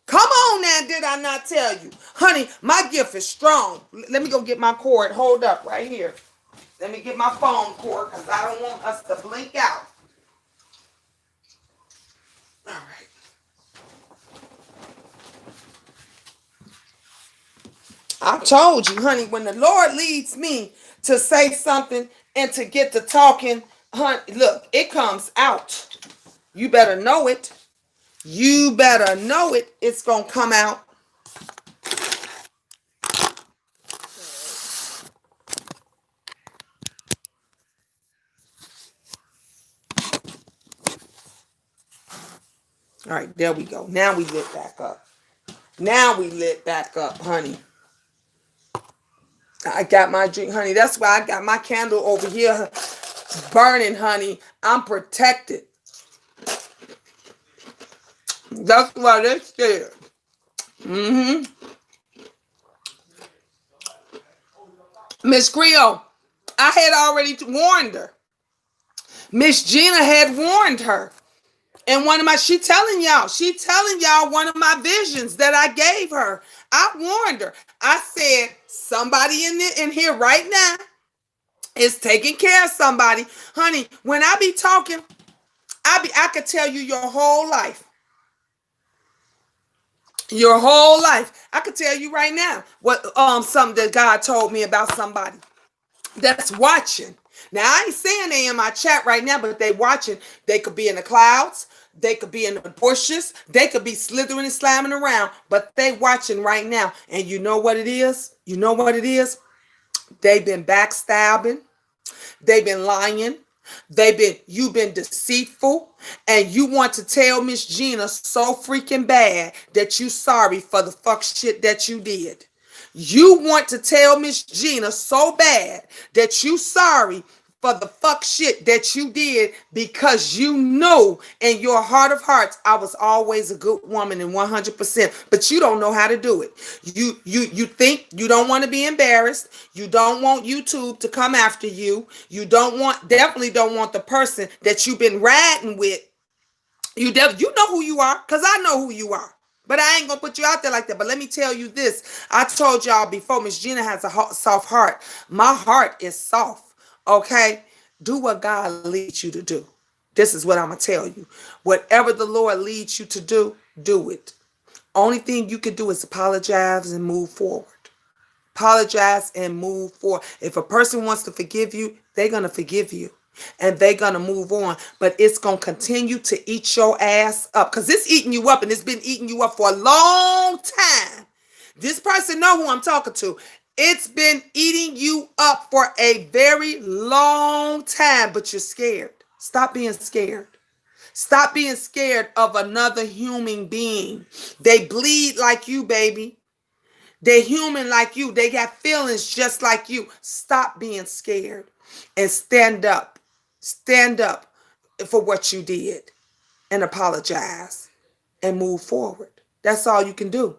Come on now, did I not tell you? Honey, my gift is strong. Let me go get my cord. Hold up right here. Let me get my phone cord because I don't want us to blink out. All right. I told you, honey, when the Lord leads me to say something and to get to talking, honey, look, it comes out. You better know it. You better know it. It's going to come out. All right, there we go. Now we lit back up. Now we lit back up, honey. I got my drink, honey. That's why I got my candle over here burning, honey. I'm protected. That's why they're scared. Mm-hmm. Miss Creole, I had already warned her. Miss Gina had warned her. And she telling y'all one of my visions that I gave her. I warned her. I said, somebody in here right now is taking care of somebody. Honey, when I be talking, I could tell you your whole life. Your whole life. I could tell you right now what something that God told me about somebody that's watching. Now I ain't saying they in my chat right now, but they watching. They could be in the clouds, they could be in the bushes, they could be slithering and slamming around, but they watching right now. And you know what it is? You know what it is? They've been backstabbing, they've been lying, you've been deceitful, and you want to tell Miss Gina so freaking bad that you sorry for the fuck shit that you did. You want to tell Miss Gina so bad that you sorry for the fuck shit that you did because you know in your heart of hearts I was always a good woman and 100%, but you don't know how to do it. You think you don't want to be embarrassed. You don't want YouTube to come after you. You definitely don't want the person that you've been riding with. You know who you are, because I know who you are. But I ain't gonna put you out there like that. But let me tell you this. I told y'all before, Miss Gina has a soft heart. My heart is soft. Okay? Do what God leads you to do. This is what I'm gonna tell you. Whatever the Lord leads you to do it. Only thing you can do is apologize and move forward. Apologize and move forward. If a person wants to forgive you, they're gonna forgive you. And they're going to move on. But it's going to continue to eat your ass up. Because it's eating you up. And it's been eating you up for a long time. This person know who I'm talking to. It's been eating you up for a very long time. But you're scared. Stop being scared. Stop being scared of another human being. They bleed like you, baby. They're human like you. They got feelings just like you. Stop being scared and stand up. Stand up for what you did and apologize and move forward. That's all you can do.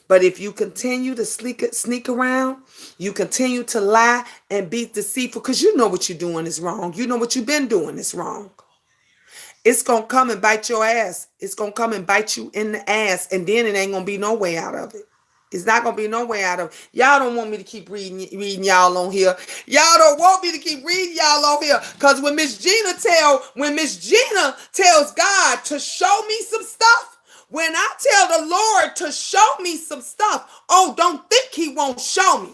But if you continue to sneak around, you continue to lie and be deceitful, because you know what you're doing is wrong. You know what you've been doing is wrong. It's going to come and bite your ass. It's going to come and bite you in the ass, and then it ain't going to be no way out of it. It's not going to be no way out of it. Y'all don't want me to keep reading y'all on here. Y'all don't want me to keep reading y'all on here. Because when Miss Gina tells God to show me some stuff, when I tell the Lord to show me some stuff, oh, don't think he won't show me.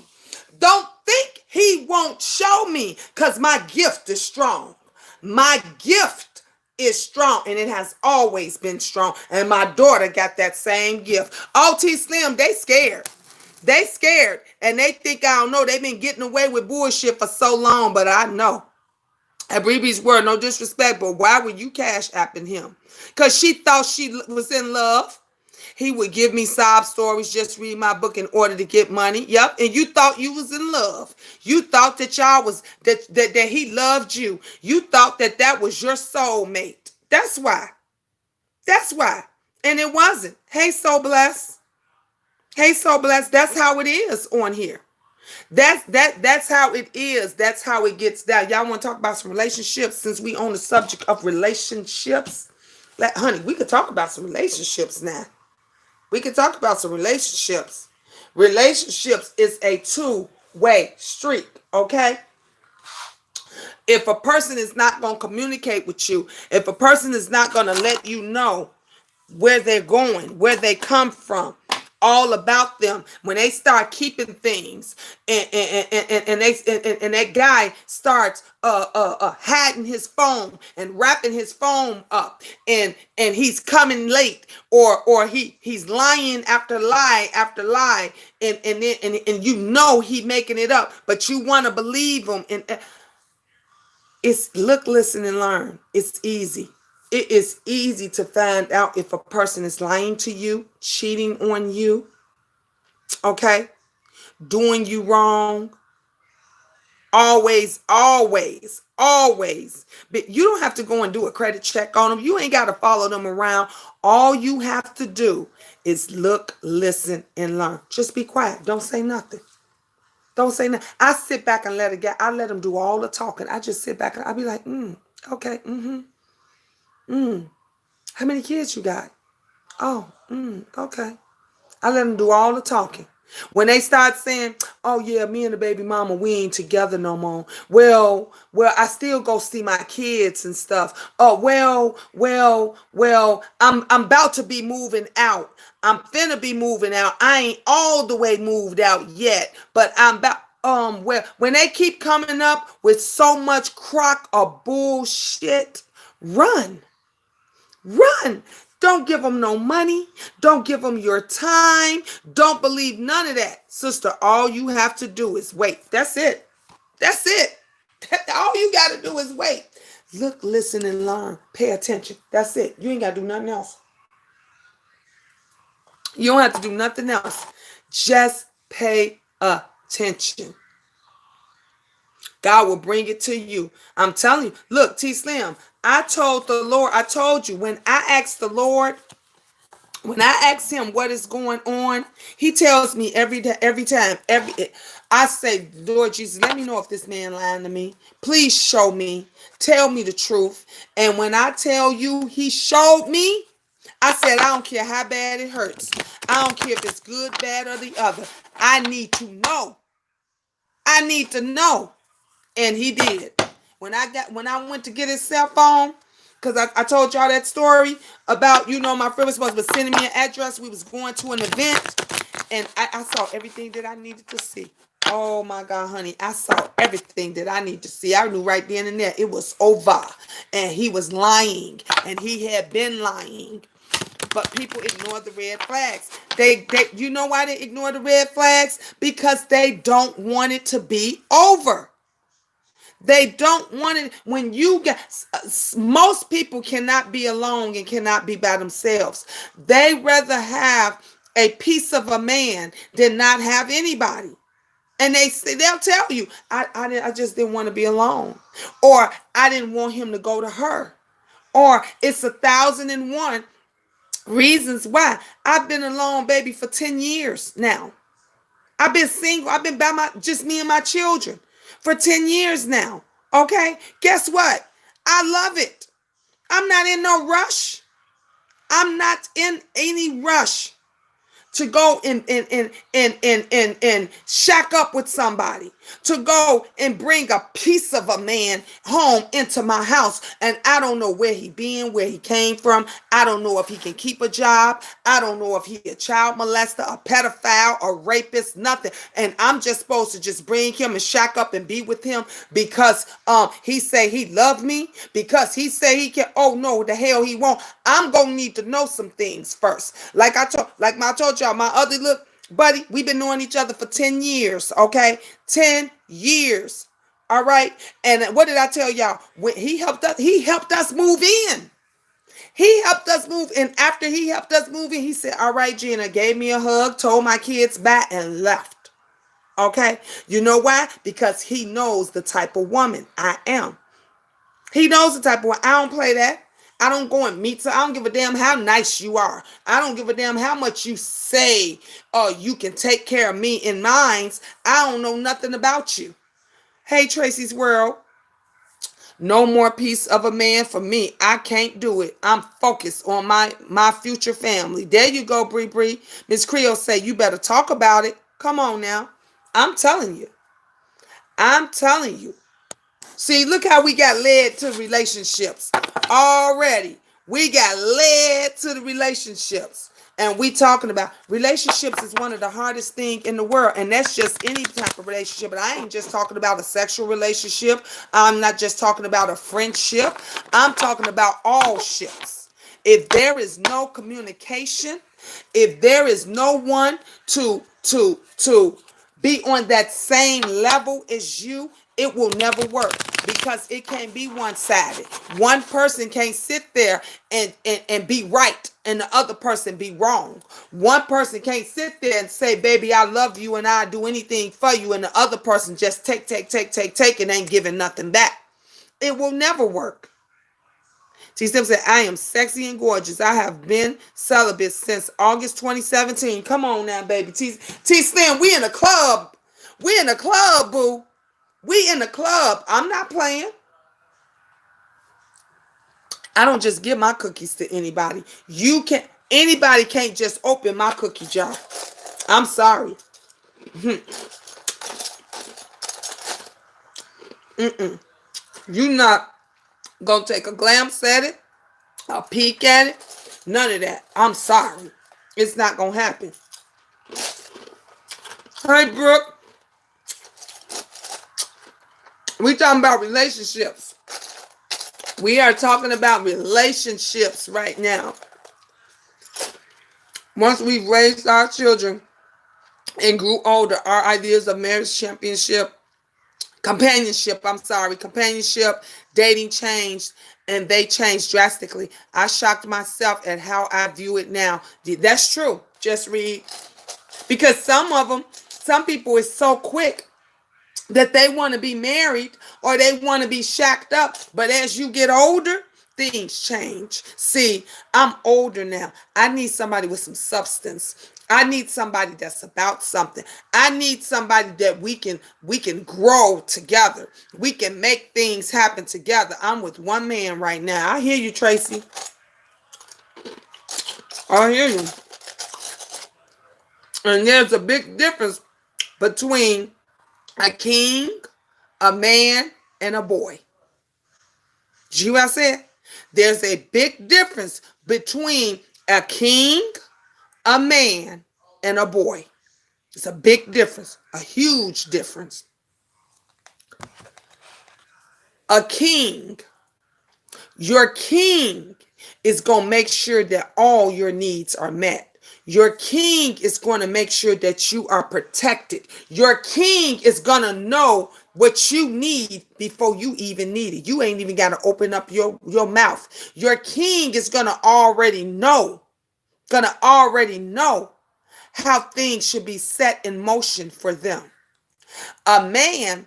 Don't think he won't show me, because my gift is strong. My gift is strong, and it has always been strong. And my daughter got that same gift. OT Slim, they scared. They scared, and they think I don't know. They've been getting away with bullshit for so long, but I know. Abribi's word, no disrespect, but why were you cash apping him? Because she thought she was in love. He would give me sob stories, just read my book in order to get money. Yep. And you thought you was in love. You thought that y'all was, that he loved you. You thought that was your soulmate. That's why. That's why. And it wasn't. Hey, so blessed. Hey, so blessed. That's how it is on here. That's how it is. That's how it gets down. Y'all want to talk about some relationships, since we on the subject of relationships? Honey, we could talk about some relationships now. We can talk about some relationships. Relationships is a two-way street, okay? If a person is not going to communicate with you, if a person is not going to let you know where they're going, where they come from, all about them when they start keeping things, and that guy starts hiding his phone and wrapping his phone up, and he's coming late, or he's lying after lie after lie, and you know he making it up, but you want to believe him. And it's look, listen, and learn. It's easy. It is easy to find out if a person is lying to you, cheating on you, okay, doing you wrong. Always. But you don't have to go and do a credit check on them. You ain't got to follow them around. All you have to do is look, listen, and learn. Just be quiet. Don't say nothing. Don't say nothing. I sit back and I let them do all the talking. I just sit back and I be like, okay, how many kids you got? Oh, okay. I let them do all the talking. When they start saying, "Oh yeah, me and the baby mama, we ain't together no more." Well, I still go see my kids and stuff. Oh, well, I'm about to be moving out. I'm finna be moving out. I ain't all the way moved out yet, but I'm about. Well, when they keep coming up with so much crock of bullshit, run. Run. Don't give them no money. Don't give them your time. Don't believe none of that. Sister, all you have to do is wait. That's it. That's it. All you got to do is wait. Look, listen, and learn. Pay attention. That's it. You ain't got to do nothing else. You don't have to do nothing else. Just pay attention. God will bring it to you. I'm telling you. Look, T Slim, I told the Lord, I told you, when I ask him what is going on, he tells me every day, every time, I say, Lord Jesus, let me know if this man lying to me. Please show me. Tell me the truth. And when I tell you he showed me, I said, I don't care how bad it hurts. I don't care if it's good, bad, or the other. I need to know. I need to know. And he did. When I went to get his cell phone, because I told y'all that story about, my friend was supposed to be sending me an address. We was going to an event, and I saw everything that I needed to see. Oh my God, honey, I saw everything that I needed to see. I knew right then and there it was over, and he was lying, and he had been lying. But people ignore the red flags. You know why they ignore the red flags? Because they don't want it to be over. They don't want it. When you get, most people cannot be alone and cannot be by themselves. They rather have a piece of a man than not have anybody. And they'll tell you, I just didn't want to be alone, or I didn't want him to go to her, or it's 1,001 reasons why. I've been alone, baby, for 10 years now. I've been single. I've been by just me and my children for 10 years now. Okay? Guess what? I love it. I'm not in no rush. I'm not in any rush to go and shack up with somebody, to go and bring a piece of a man home into my house, and I don't know where he been, where he came from. I don't know if he can keep a job. I don't know if he a child molester, a pedophile, a rapist, nothing. And I'm just supposed to just bring him and shack up and be with him because he say he loved me, because he say he can. Oh no, the hell he won't. I'm gonna need to know some things first. Like I told y'all, my other little buddy, we've been knowing each other for 10 years, okay? 10 years. All right. And what did I tell y'all? When he helped us move in. He helped us move. And after he helped us move in, he said, all right, Gina, gave me a hug, told my kids bye, and left. Okay. You know why? Because he knows the type of woman I am. He knows the type of woman. I don't play that. I don't go and meet. So I don't give a damn how nice you are. I don't give a damn how much you say, oh, you can take care of me in mines. I don't know nothing about you. Hey, Tracy's World. No more piece of a man for me. I can't do it. I'm focused on my future family. There you go, Bree Bree. Miss Creole say, you better talk about it. Come on now. I'm telling you. I'm telling you. See, look how we got led to relationships already. We got led to the relationships. And we talking about relationships is one of the hardest thing in the world. And that's just any type of relationship. And I ain't just talking about a sexual relationship. I'm not just talking about a friendship. I'm talking about all ships. If there is no communication, if there is no one to be on that same level as you, it will never work because it can't be one-sided. One person can't sit there and be right and the other person be wrong. One person can't sit there and say, baby, I love you and I'll do anything for you, and the other person just take and ain't giving nothing back. It will never work. T. Slim said, I am sexy and gorgeous. I have been celibate since August 2017. Come on now, baby. T. Slim, we in a club. We in a club, boo. We in the club. I'm not playing. I don't just give my cookies to anybody. Anybody can't just open my cookie jar. I'm sorry. You not gonna take a glance at it, a peek at it, none of that. I'm sorry. It's not gonna happen. Hey, Brooke. We talking about relationships. We are talking about relationships right now. Once we've raised our children and grew older, our ideas of marriage, companionship, dating changed, and they changed drastically. I shocked myself at how I view it now. That's true. Just read. Because some people is so quick that they want to be married or they want to be shacked up. But as you get older, things change. See, I'm older now. I need somebody with some substance. I need somebody that's about something. I need somebody that we can grow together. We can make things happen together. I'm with one man right now. I hear you, Tracy. I hear you. And there's a big difference between a king, a man, and a boy. Did you hear what I said? There's a big difference between a king, a man, and a boy. It's a big difference, a huge difference. A king, your king is going to make sure that all your needs are met. Your king is going to make sure that you are protected. Your king is going to know what you need before you even need it. You ain't even got to open up your mouth. Your king is going to already know how things should be set in motion for them. A man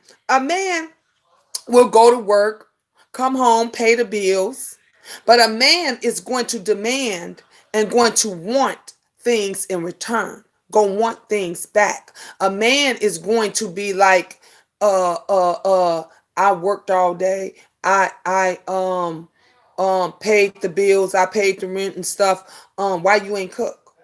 will go to work, come home, pay the bills, but a man is going to demand and going to want things in return, going to want things back. A man is going to be like, I worked all day. I paid the bills, I paid the rent and stuff. Why you ain't cook?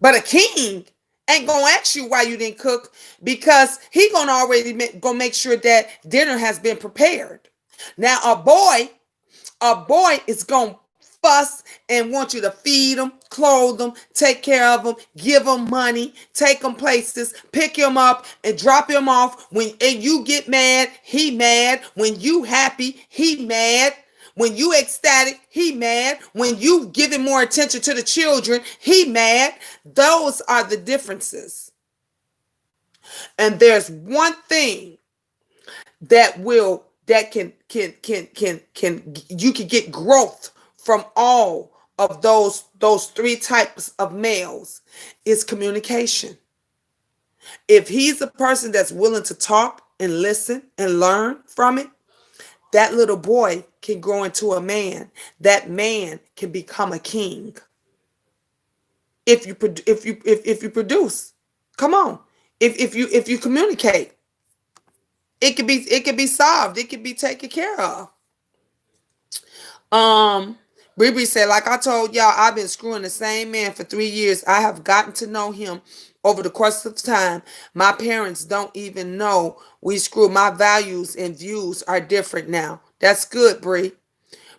But a king ain't gonna ask you why you didn't cook, because he gonna already gonna make sure that dinner has been prepared. Now a boy is gonna fuss and want you to feed them, clothe them, take care of them, give them money, take them places, pick him up and drop him off. And you get mad, he mad. When you happy, he mad. When you ecstatic, he mad. When you giving more attention to the children, he mad. Those are the differences. And there's one thing that can you can get growth from all of those three types of males is communication. If he's a person that's willing to talk and listen and learn from it, that little boy can grow into a man. That man can become a king. If you produce, come on. If you communicate, it can be solved. It can be taken care of. Bree said, like I told y'all, I've been screwing the same man for 3 years. I have gotten to know him over the course of time. My parents don't even know we screw. My values and views are different now. That's good, Bree.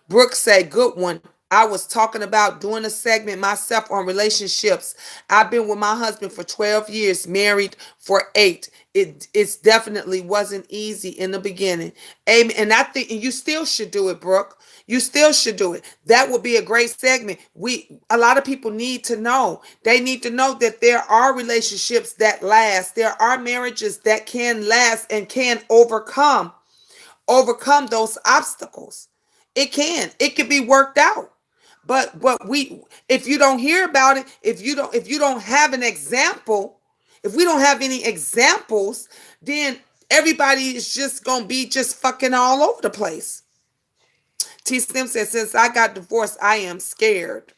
Brooke said, good one. I was talking about doing a segment myself on relationships. I've been with my husband for 12 years, married for 8. It's definitely wasn't easy in the beginning. Amen. And I think and you still should do it, Brooke. You still should do it. That would be a great segment. A lot of people need to know. They need to know that there are relationships that last. There are marriages that can last and can overcome those obstacles. It can be worked out. But we if you don't hear about it, if you don't have an example, if we don't have any examples, then everybody is just gonna be just fucking all over the place. T Slim says, since I got divorced, I am scared.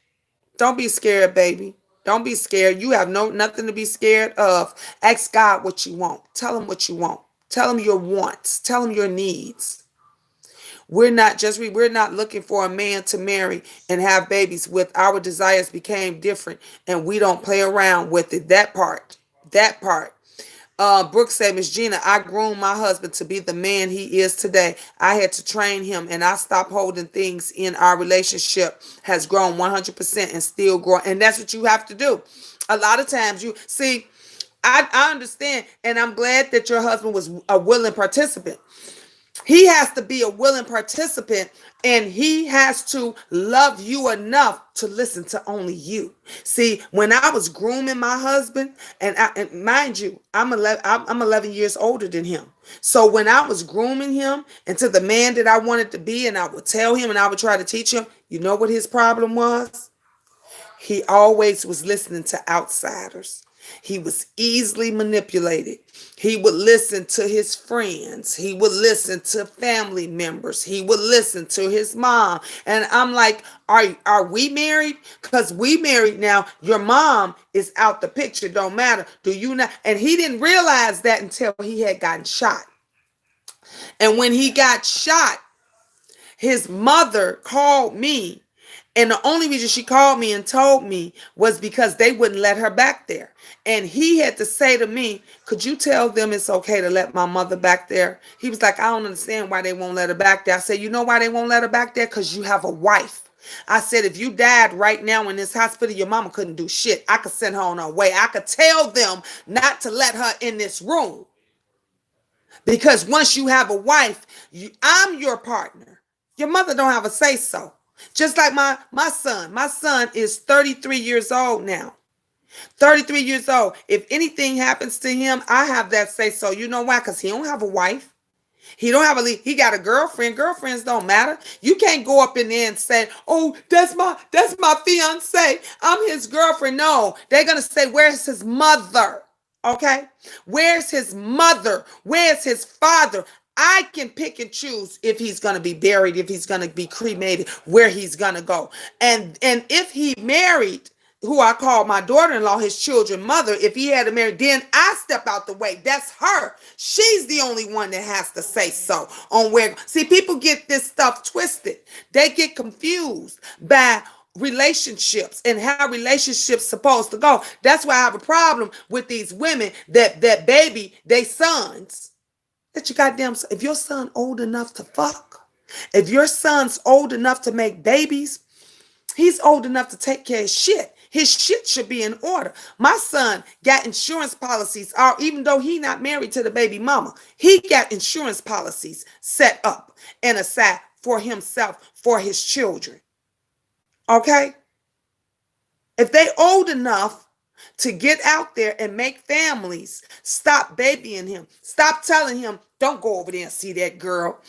Don't be scared, baby. Don't be scared. You have nothing to be scared of. Ask God what you want. Tell him what you want. Tell him your wants. Tell him your needs. We're not looking for a man to marry and have babies with. Our desires became different and we don't play around with it. That part. That part. Brooke said, Miss Gina, I groomed my husband to be the man he is today. I had to train him and I stopped holding things in. Our relationship has grown 100% and still growing. And that's what you have to do. A lot of times you see, I understand and I'm glad that your husband was a willing participant. He has to be a willing participant and he has to love you enough to listen to only you. See, when I was grooming my husband, and mind you, I'm 11 years older than him. So when I was grooming him into the man that I wanted to be, and I would tell him and I would try to teach him, you know what his problem was? He always was listening to outsiders. He was easily manipulated. He would listen to his friends. He would listen to family members. He would listen to his mom. And I'm like, are we married? Because we married now. Your mom is out the picture. Don't matter. Do you not? And he didn't realize that until he had gotten shot. And when he got shot, his mother called me. And the only reason she called me and told me was because they wouldn't let her back there. And he had to say to me, could you tell them it's okay to let my mother back there? He was like, I don't understand why they won't let her back there. I said, you know why they won't let her back there? Because you have a wife. I said, if you died right now in this hospital, your mama couldn't do shit. I could send her on her way. I could tell them not to let her in this room. Because once you have a wife, I'm your partner. Your mother don't have a say so. Just like my son. My son is 33 years old now. 33 years old. If anything happens to him, I have that say so. You know why? Because he don't have a wife. He got a girlfriend. Girlfriends don't matter. You can't go up in there and say, oh, that's my fiance. I'm his girlfriend. No, they're gonna say, where's his mother? Okay? Where's his mother? Where's his father? I can pick and choose if he's going to be buried, if he's going to be cremated, where he's going to go. And if he married, who I call my daughter-in-law, his children mother, if he had to marry, then I step out the way. That's her. She's the only one that has to say so on where. See, people get this stuff twisted. They get confused by relationships and how relationships supposed to go. That's why I have a problem with these women that baby they sons. That you goddamn, if your son old enough to fuck, if your son's old enough to make babies, he's old enough to take care of shit. His shit should be in order. My son got insurance policies, even though he not married to the baby mama, he got insurance policies set up and aside for himself, for his children. Okay? If they old enough to get out there and make families, stop babying him. Stop telling him, don't go over there and see that girl.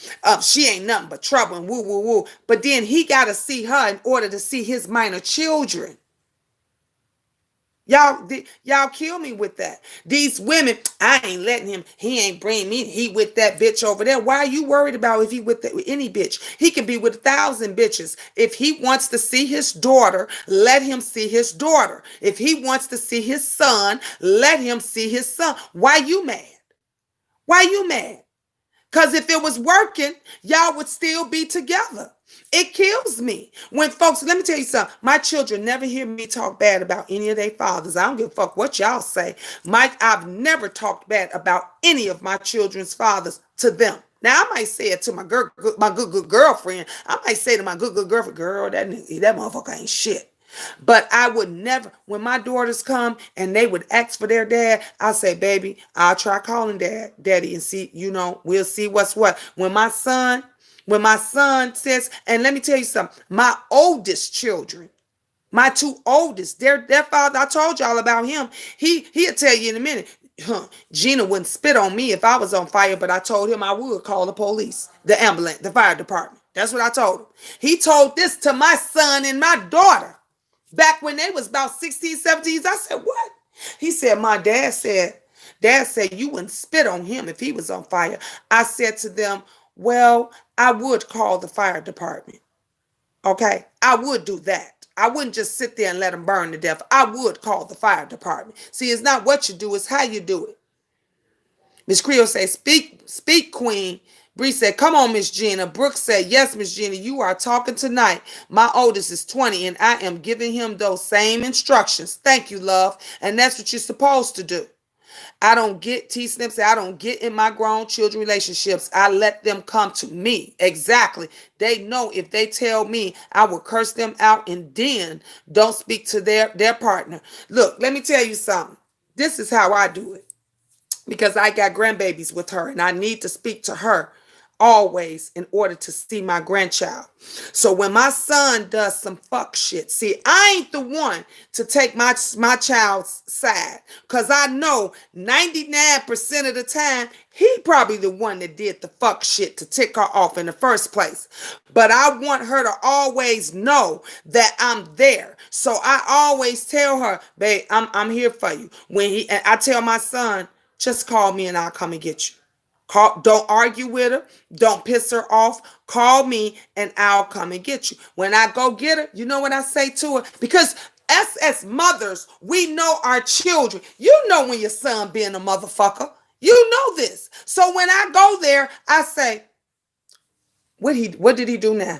She ain't nothing but trouble and woo, woo, woo. But then he got to see her in order to see his minor children. Y'all kill me with that. These women, I ain't letting him. He ain't bring me. He with that bitch over there. Why are you worried about if he with any bitch? He can be with 1,000 bitches. If he wants to see his daughter, let him see his daughter. If he wants to see his son, let him see his son. Why you mad? Why you mad? Because if it was working, y'all would still be together. It kills me when folks, let me tell you something. My children never hear me talk bad about any of their fathers. I don't give a fuck what y'all say. I've never talked bad about any of my children's fathers to them. Now I might say it to my good girlfriend. I might say to my good girlfriend, girl, that motherfucker ain't shit. But I would never, when my daughters come and they would ask for their dad, I'll say, baby, I'll try calling daddy and see, we'll see what's what. When my son says, and let me tell you something, my oldest children, my two oldest, their father, I told y'all about him. He'll tell you in a minute. Gina wouldn't spit on me if I was on fire, but I told him I would call the police, the ambulance, the fire department. That's what I told him. He told this to my son and my daughter back when they was about 16, 17. I said, what? He said, my dad said you wouldn't spit on him if he was on fire. I said to them, well, I would call the fire department. Okay, I would do that. I wouldn't just sit there and let them burn to death. I would call the fire department. See, it's not what you do, it's how you do it. Miss Creole said, speak, Queen. Bree said, come on, Miss Gina. Brooke said, yes, Miss Gina, you are talking tonight. My oldest is 20, and I am giving him those same instructions. Thank you, love. And that's what you're supposed to do. I don't get, T Slim said, I don't get in my grown children relationships. I let them come to me. Exactly. They know if they tell me, I will curse them out and then don't speak to their partner. Look, let me tell you something. This is how I do it, because I got grandbabies with her and I need to speak to her always in order to see my grandchild. So when my son does some fuck shit, see, I ain't the one to take my child's side, because I know 99% of the time he probably the one that did the fuck shit to tick her off in the first place. But I want her to always know that I'm there. So I always tell her, babe, I'm here for you. And I tell my son, just call me and I'll come and get you. Don't argue with her. Don't piss her off. Call me and I'll come and get you. When I go get her, you know what I say to her? Because us as mothers, we know our children. You know when your son being a motherfucker. You know this. So when I go there, I say, what did he do now?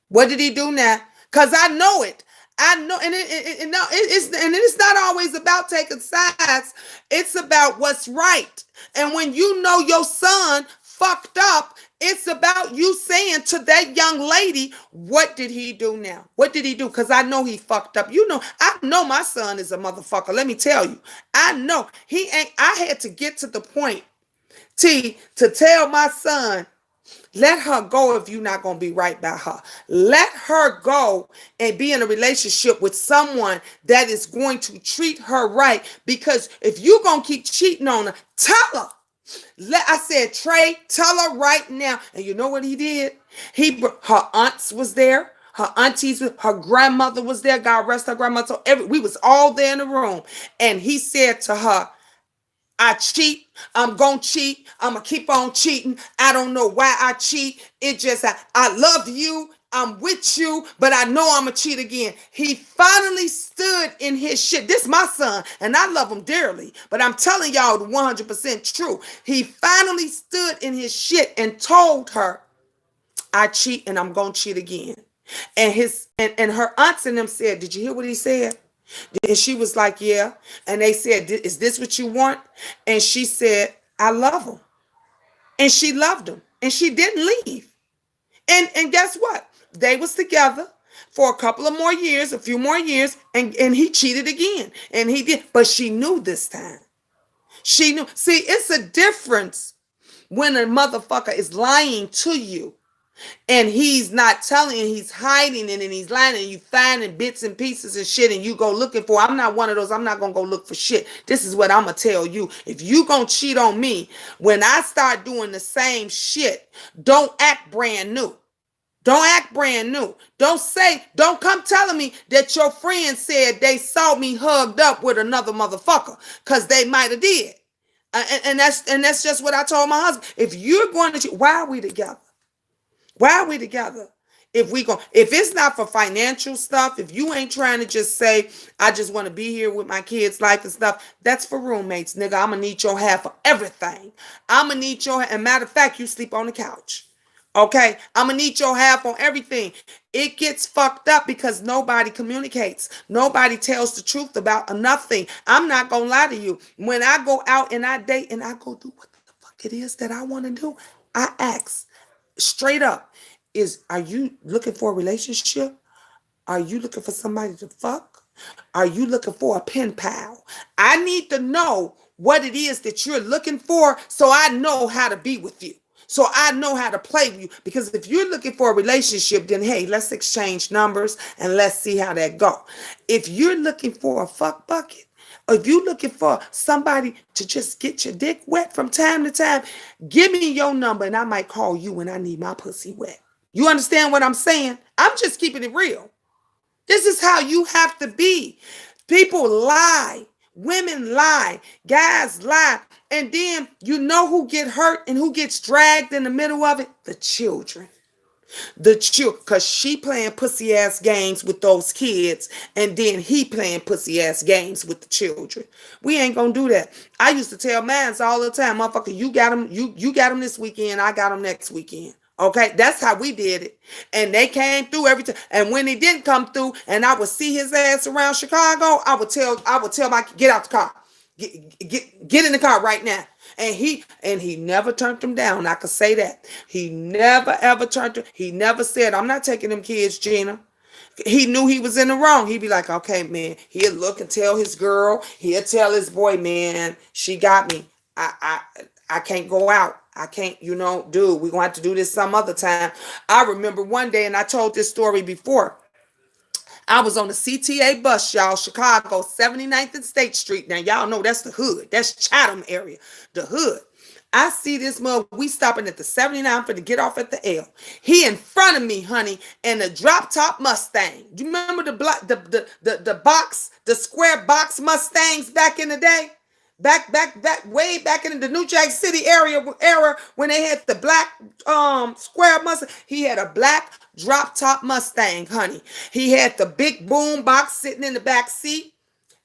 What did he do now? Because I know it. I know, and it's not always about taking sides. It's about what's right. And when you know your son fucked up, it's about you saying to that young lady, what did he do now? What did he do? Because I know he fucked up. I know my son is a motherfucker. Let me tell you. I know he ain't. I had to get to the point, T, to tell my son, let her go if you're not going to be right by her. Let her go and be in a relationship with someone that is going to treat her right. Because if you're going to keep cheating on her, tell her. I said, Trey, tell her right now. And you know what he did? Her aunts was there. Her aunties, her grandmother was there. God rest her grandmother. So we was all there in the room. And he said to her, I cheat. I'm going to cheat. I'm going to keep on cheating. I don't know why I cheat. It just, I love you. I'm with you, but I know I'm going to cheat again. He finally stood in his shit. This is my son, and I love him dearly, but I'm telling y'all the 100% true. He finally stood in his shit and told her, I cheat and I'm going to cheat again. And her aunts and them said, did you hear what he said? And she was like, yeah. And they said, is this what you want? And she said, I love him. And she loved him. And she didn't leave. And guess what? They was together for a couple of more years, a few more years, and he cheated again. And he did. But she knew this time. She knew. See, it's a difference when a motherfucker is lying to you. And he's not telling you, he's hiding it and he's lying and you finding bits and pieces and shit and you go looking for. I'm not one of those. I'm not going to go look for shit. This is what I'm going to tell you. If you going to cheat on me, when I start doing the same shit, don't act brand new. Don't act brand new. Don't come telling me that your friend said they saw me hugged up with another motherfucker, because they might have did. And that's just what I told my husband. If you're going to cheat, why are we together? Why are we together? If it's not for financial stuff, if you ain't trying to just say, I just want to be here with my kids' life and stuff, that's for roommates, nigga. I'm going to need your half for everything. I'm going to need and matter of fact, you sleep on the couch. Okay? I'm going to need your half on everything. It gets fucked up because nobody communicates. Nobody tells the truth about nothing. I'm not going to lie to you. When I go out and I date and I go do what the fuck it is that I want to do, I ask straight up, are you looking for a relationship? Are you looking for somebody to fuck? Are you looking for a pen pal? I need to know what it is that you're looking for so I know how to be with you. So I know how to play with you. Because if you're looking for a relationship, then hey, let's exchange numbers and let's see how that go. If you're looking for a fuck bucket, or if you're looking for somebody to just get your dick wet from time to time, give me your number and I might call you when I need my pussy wet. You understand what I'm saying? I'm just keeping it real. This is how you have to be. People lie. Women lie. Guys lie. And then you know who get hurt and who gets dragged in the middle of it? The children. The children. Because she playing pussy ass games with those kids. And then he playing pussy ass games with the children. We ain't gonna do that. I used to tell mans all the time, motherfucker, you got them, you got them this weekend, I got them next weekend. Okay, that's how we did it. And they came through every time. And when he didn't come through and I would see his ass around Chicago, I would tell my get out the car. Get in the car right now. And he never turned them down. I could say that. He never ever turned them. He never said, I'm not taking them kids, Gina. He knew he was in the wrong. He'd be like, okay, man. He'll look and tell his girl. He'll tell his boy, man, she got me. I can't go out. I can't, dude, we're going to have to do this some other time. I remember one day, and I told this story before. I was on the CTA bus, y'all, Chicago, 79th and State Street. Now, y'all know that's the hood. That's Chatham area, the hood. I see this mug. We stopping at the 79 for to get off at the L. He in front of me, honey, in a drop top Mustang. Do you remember the box, the square box Mustangs back in the day? Back, way back in the New Jack City era when they had the black square Mustang. He had a black drop top Mustang, honey. He had the big boom box sitting in the back seat.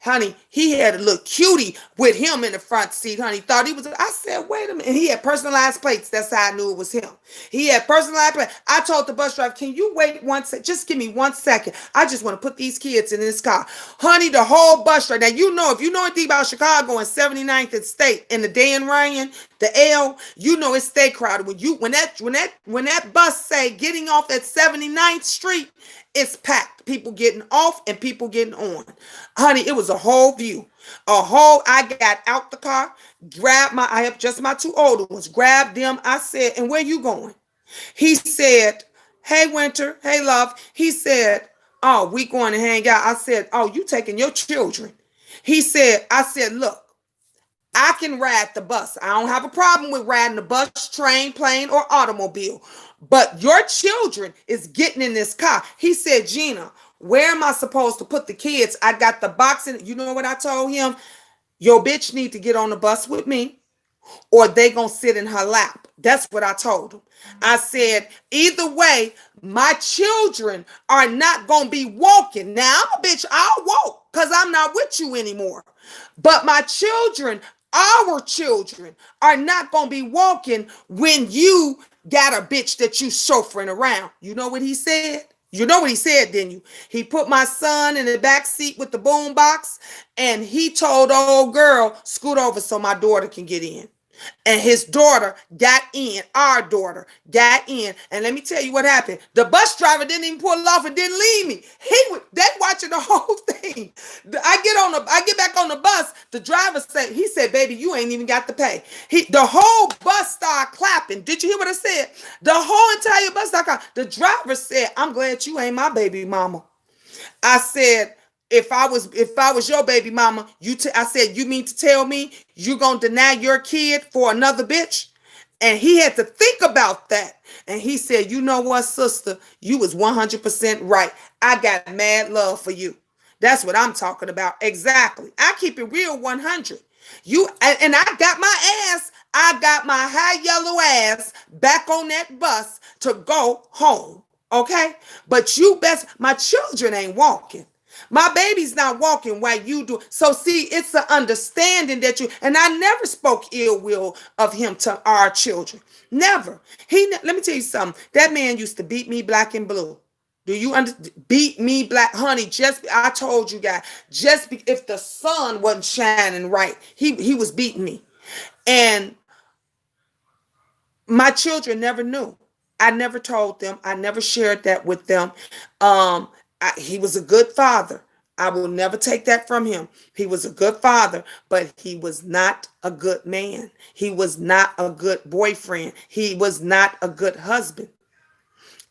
Honey, he had a little cutie with him in the front seat, honey. Thought he was, I said, wait a minute. And he had personalized plates. That's how I knew it was him. He had personalized plates. I told the bus driver, can you wait 1 second? Just give me 1 second. I just want to put these kids in this car. Honey, the whole bus driver. Now, if you know anything about Chicago and 79th and State and the Dan Ryan, the L, it stay crowded. When that bus say getting off at 79th Street, it's packed. People getting off and people getting on. Honey, it was a whole view. I got out the car, I have just my two older ones, grabbed them. I said, and where you going? He said, hey, Winter, hey, love. He said, oh, we going to hang out. I said, oh, you taking your children. I said, look, I can ride the bus. I don't have a problem with riding the bus, train, plane, or automobile. But your children is getting in this car. He said, Gina, where am I supposed to put the kids? I got the box in. You know what I told him? Your bitch need to get on the bus with me or they gonna sit in her lap. That's what I told him. I said, either way, my children are not gonna be walking. Now, I'm a bitch, I'll walk because I'm not with you anymore. But my children, our children, are not gonna be walking when you got a bitch that you chauffeuring around. You know what he said? You know what he said, didn't you? He put my son in the back seat with the boom box, and he told the old girl, scoot over so my daughter can get in. And his daughter got in. Our daughter got in. And let me tell you what happened. The bus driver didn't even pull off and didn't leave me. They watching the whole thing. I get back on the bus. The driver he said, baby, you ain't even got to pay. The whole bus started clapping. Did you hear what I said? The whole entire bus started clapping. The driver said, I'm glad you ain't my baby mama. I said, if I was your baby mama, I said, you mean to tell me you gonna deny your kid for another bitch? And he had to think about that. And he said, you know what, sister, you was 100% right. I got mad love for you. That's what I'm talking about. Exactly. I keep it real 100. I got my high yellow ass back on that bus to go home. Okay? But my children ain't walking. My baby's not walking while you do. So see, it's an understanding that and I never spoke ill will of him to our children. Never. Let me tell you something. That man used to beat me black and blue. Do you understand? Beat me black, honey. I told you guys, if the sun wasn't shining right, he was beating me. And My children never knew. I never told them. I never shared that with them. He was a good father. I will never take that from him. He was a good father, but he was not a good man. He was not a good boyfriend. He was not a good husband.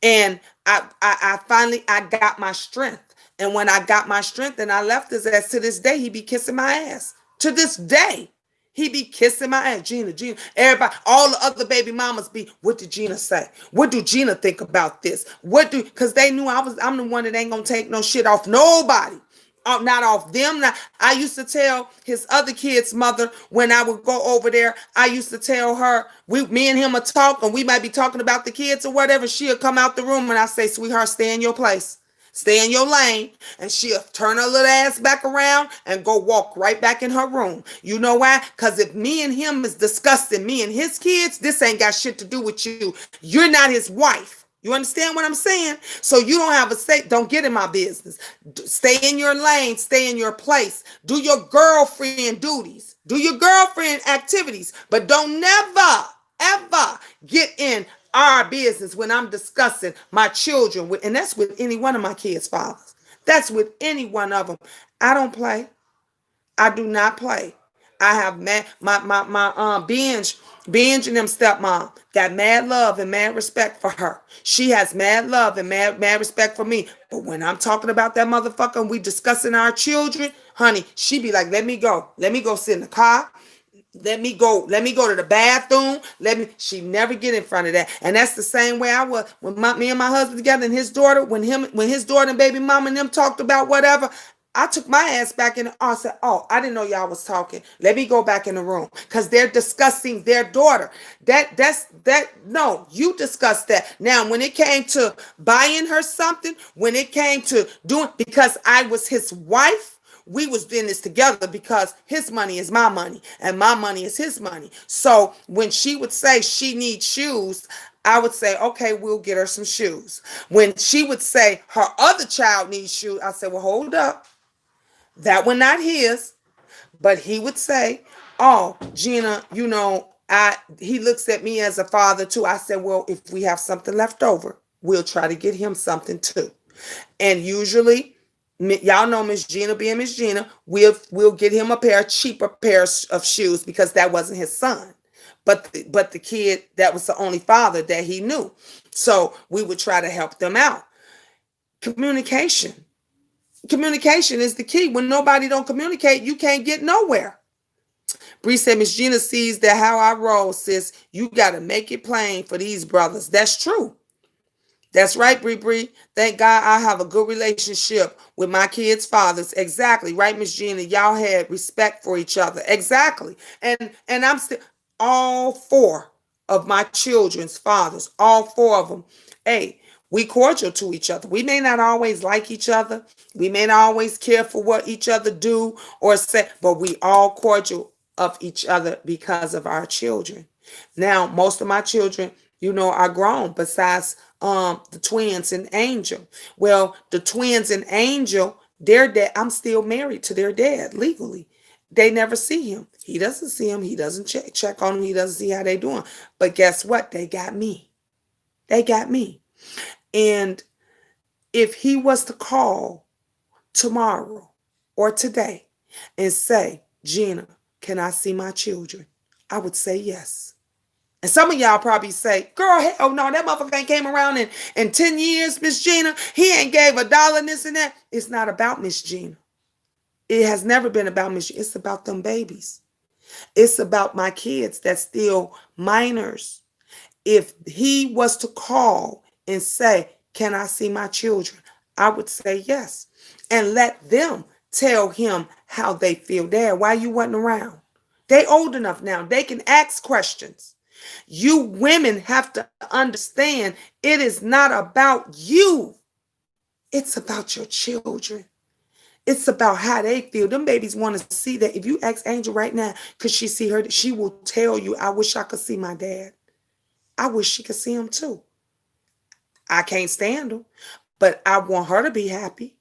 And I finally I got my strength. And when I got my strength and I left his ass, to this day he be kissing my ass. To this day. He be kissing my ass. Gina. Everybody, all the other baby mamas be, what did Gina say? What do Gina think about this? Because they knew I'm the one that ain't gonna take no shit off nobody. Not off them. I used to tell his other kid's mother when I would go over there. I used to tell her, me and him would talk, and we might be talking about the kids or whatever. She'll come out the room, and I say, "Sweetheart, stay in your place, stay in your lane," and she'll turn her little ass back around and go walk right back in her room. You know why? Because if me and him is discussing me and his kids, this ain't got shit to do with you. You're not his wife. You understand what I'm saying? So you don't have a say. Don't get in my business. Stay in your lane. Stay in your place. Do your girlfriend duties. Do your girlfriend activities. But don't never, ever get in our business when I'm discussing my children. And that's with any one of my kids' fathers. That's with any one of them. I don't play. I do not play. I have binge and them stepmom got mad love and mad respect for her. She has mad love and mad respect for me. But when I'm talking about that motherfucker and we discussing our children, honey, she be like, let me go. Let me go sit in the car. Let me go to the bathroom. She never get in front of that. And that's the same way I was when me and my husband together and his daughter, when his daughter and baby mama and them talked about whatever, I took my ass back in. I said, "Oh, I didn't know y'all was talking. Let me go back in the room because they're discussing their daughter. No, you discussed that. Now, when it came to buying her something, when it came to doing, because I was his wife, we was doing this together because his money is my money and my money is his money. So when she would say she needs shoes, I would say, okay, we'll get her some shoes. When she would say her other child needs shoes, I said, well, hold up. That one not his, but he would say, oh, Gina, he looks at me as a father too. I said, well, if we have something left over, we'll try to get him something too. And usually, y'all know Miss Gina being Miss Gina, we'll get him cheaper pair of shoes because that wasn't his son. But the kid, that was the only father that he knew. So we would try to help them out. Communication. Communication is the key. When nobody don't communicate, you can't get nowhere. Bree said, Miss Gina sees that how I roll, sis. You got to make it plain for these brothers. That's true. That's right, Bree. Thank God I have a good relationship with my kids' fathers. Exactly. Right, Miss Gina? Y'all had respect for each other. Exactly. And I'm still, all four of my children's fathers, all four of them, hey, we cordial to each other. We may not always like each other. We may not always care for what each other do or say, but we all cordial of each other because of our children. Now, most of my children, are grown besides the twins and Angel. Well, the twins and Angel, their dad, I'm still married to their dad legally. They never see him. He doesn't see him. He doesn't check on them. He doesn't see how they doing. But guess what? They got me. They got me. And if he was to call tomorrow or today and say, Gina, can I see my children? I would say yes. And some of y'all probably say, girl, hell no, that motherfucker ain't came around in 10 years, Miss Gina. He ain't gave $1 and this and that. It's not about Miss Gina. It has never been about Miss Gina. It's about them babies. It's about my kids that's still minors. If he was to call and say, can I see my children? I would say yes. And let them tell him how they feel. Dad, why you wasn't around? They old enough now. They can ask questions. You women have to understand it is not about you. It's about your children. It's about how they feel. Them babies want to see that. If you ask Angel right now, could she see her? She will tell you, I wish I could see my dad. I wish she could see him too. I can't stand him, but I want her to be happy.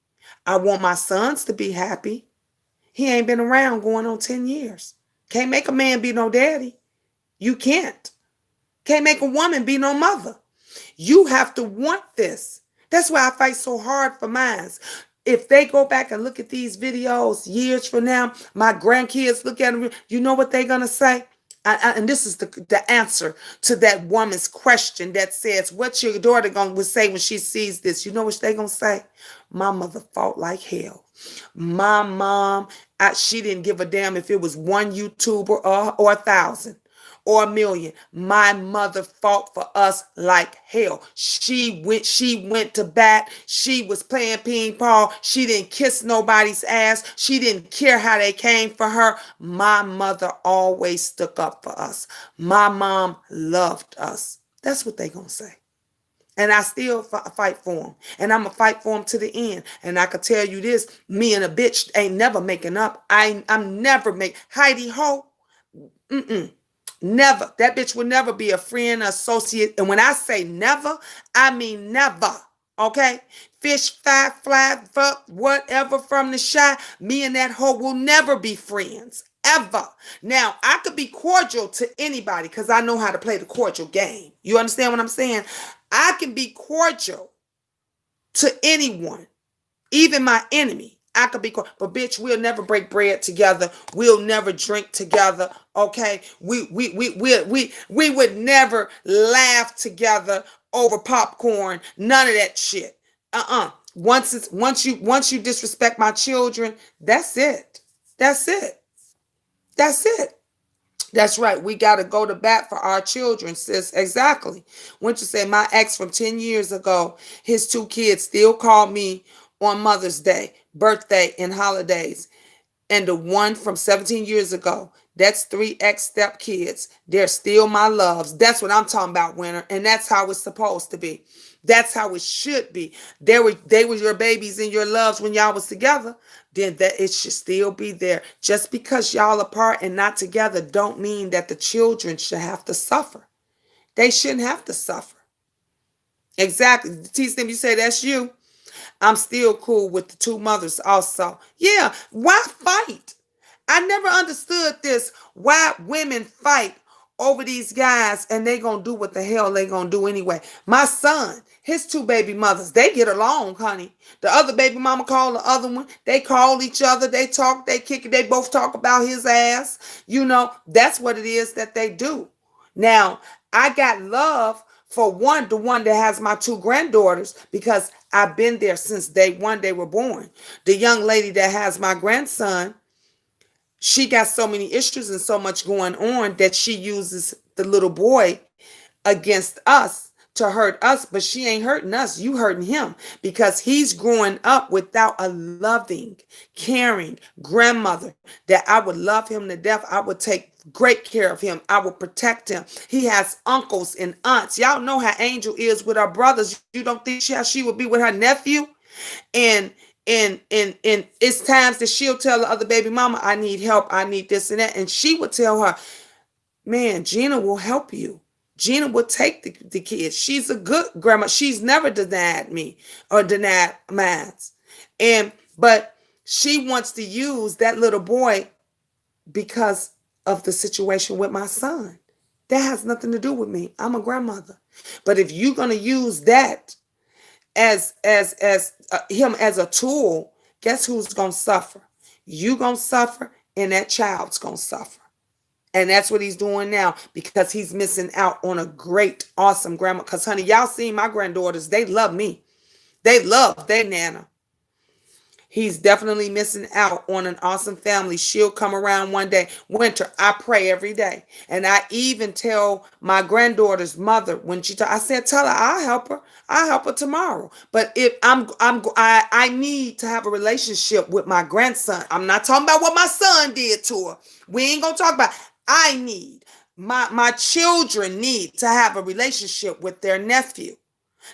I want my sons to be happy. He ain't been around going on 10 years. Can't make a man be no daddy. You can't. Can't make a woman be no mother. You have to want this. That's why I fight so hard for mine. If they go back and look at these videos years from now, my grandkids look at them, you know what they're going to say? And this is the answer to that woman's question that says, what's your daughter going to say when she sees this? You know what they're going to say? My mother fought like hell. My mom, she didn't give a damn if it was one YouTuber or 1,000 or 1,000,000. My mother fought for us like hell. She went to bat. She was playing ping pong. She didn't kiss nobody's ass. She didn't care how they came for her. My mother always stuck up for us. My mom loved us. That's what they gonna say. And I still fight for them. And I'm going to fight for them to the end. And I can tell you this, me and a bitch ain't never making up. I'm never Heidi Ho. Mm-mm. Never. That bitch will never be a friend, associate. And when I say never, I mean never. Okay? Fish, fly, fuck, whatever from the shy. Me and that hoe will never be friends. Ever. Now, I could be cordial to anybody because I know how to play the cordial game. You understand what I'm saying? I can be cordial to anyone, even my enemy. I could be cordial. But bitch, we'll never break bread together. We'll never drink together. Okay? We would never laugh together over popcorn. None of that shit. Once you disrespect my children, that's it. That's it. That's it. That's right. We got to go to bat for our children, sis. Exactly. When you say my ex from 10 years ago, his two kids still call me on Mother's Day, birthday, and holidays. And the one from 17 years ago, that's three ex-step kids. They're still my loves. That's what I'm talking about, Winter. And that's how it's supposed to be. That's how it should be. They were your babies and your loves when y'all was together. Then that it should still be there. Just because y'all apart and not together don't mean that the children should have to suffer. They shouldn't have to suffer. Exactly. T-Stim, you say that's you. I'm still cool with the two mothers also. Yeah, why fight? I never understood this. Why women fight over these guys and they gonna do what the hell they gonna do anyway. My son, his two baby mothers, they get along, honey. The other baby mama called the other one. They call each other. They talk. They kick it. They both talk about his ass. You know, that's what it is that they do. Now, I got love for the one that has my two granddaughters, because I've been there since day one they were born. The young lady that has my grandson, she got so many issues and so much going on that she uses the little boy against us to hurt us, but she ain't hurting us. You hurting him, because he's growing up without a loving, caring grandmother that I would love him to death. I would take great care of him. I would protect him. He has uncles and aunts. Y'all know how Angel is with her brothers. You don't think how she would be with her nephew? And and it's times that she'll tell the other baby mama, I need help, I need this and that. And she would tell her, man, Gina will help you. Gina will take the kids. She's a good grandma. She's never denied me or denied mine. But she wants to use that little boy because of the situation with my son. That has nothing to do with me. I'm a grandmother. But if you're going to use that as him as a tool, guess who's going to suffer? You going to suffer, and that child's going to suffer. And that's what he's doing now, because he's missing out on a great, awesome grandma. Because, honey, y'all seen my granddaughters. They love me. They love their nana. He's definitely missing out on an awesome family. She'll come around one day. Winter, I pray every day. And I even tell my granddaughter's mother when I said, tell her I'll help her. I'll help her tomorrow. But if I need to have a relationship with my grandson. I'm not talking about what my son did to her. We ain't going to talk about it. I need, my children need to have a relationship with their nephew.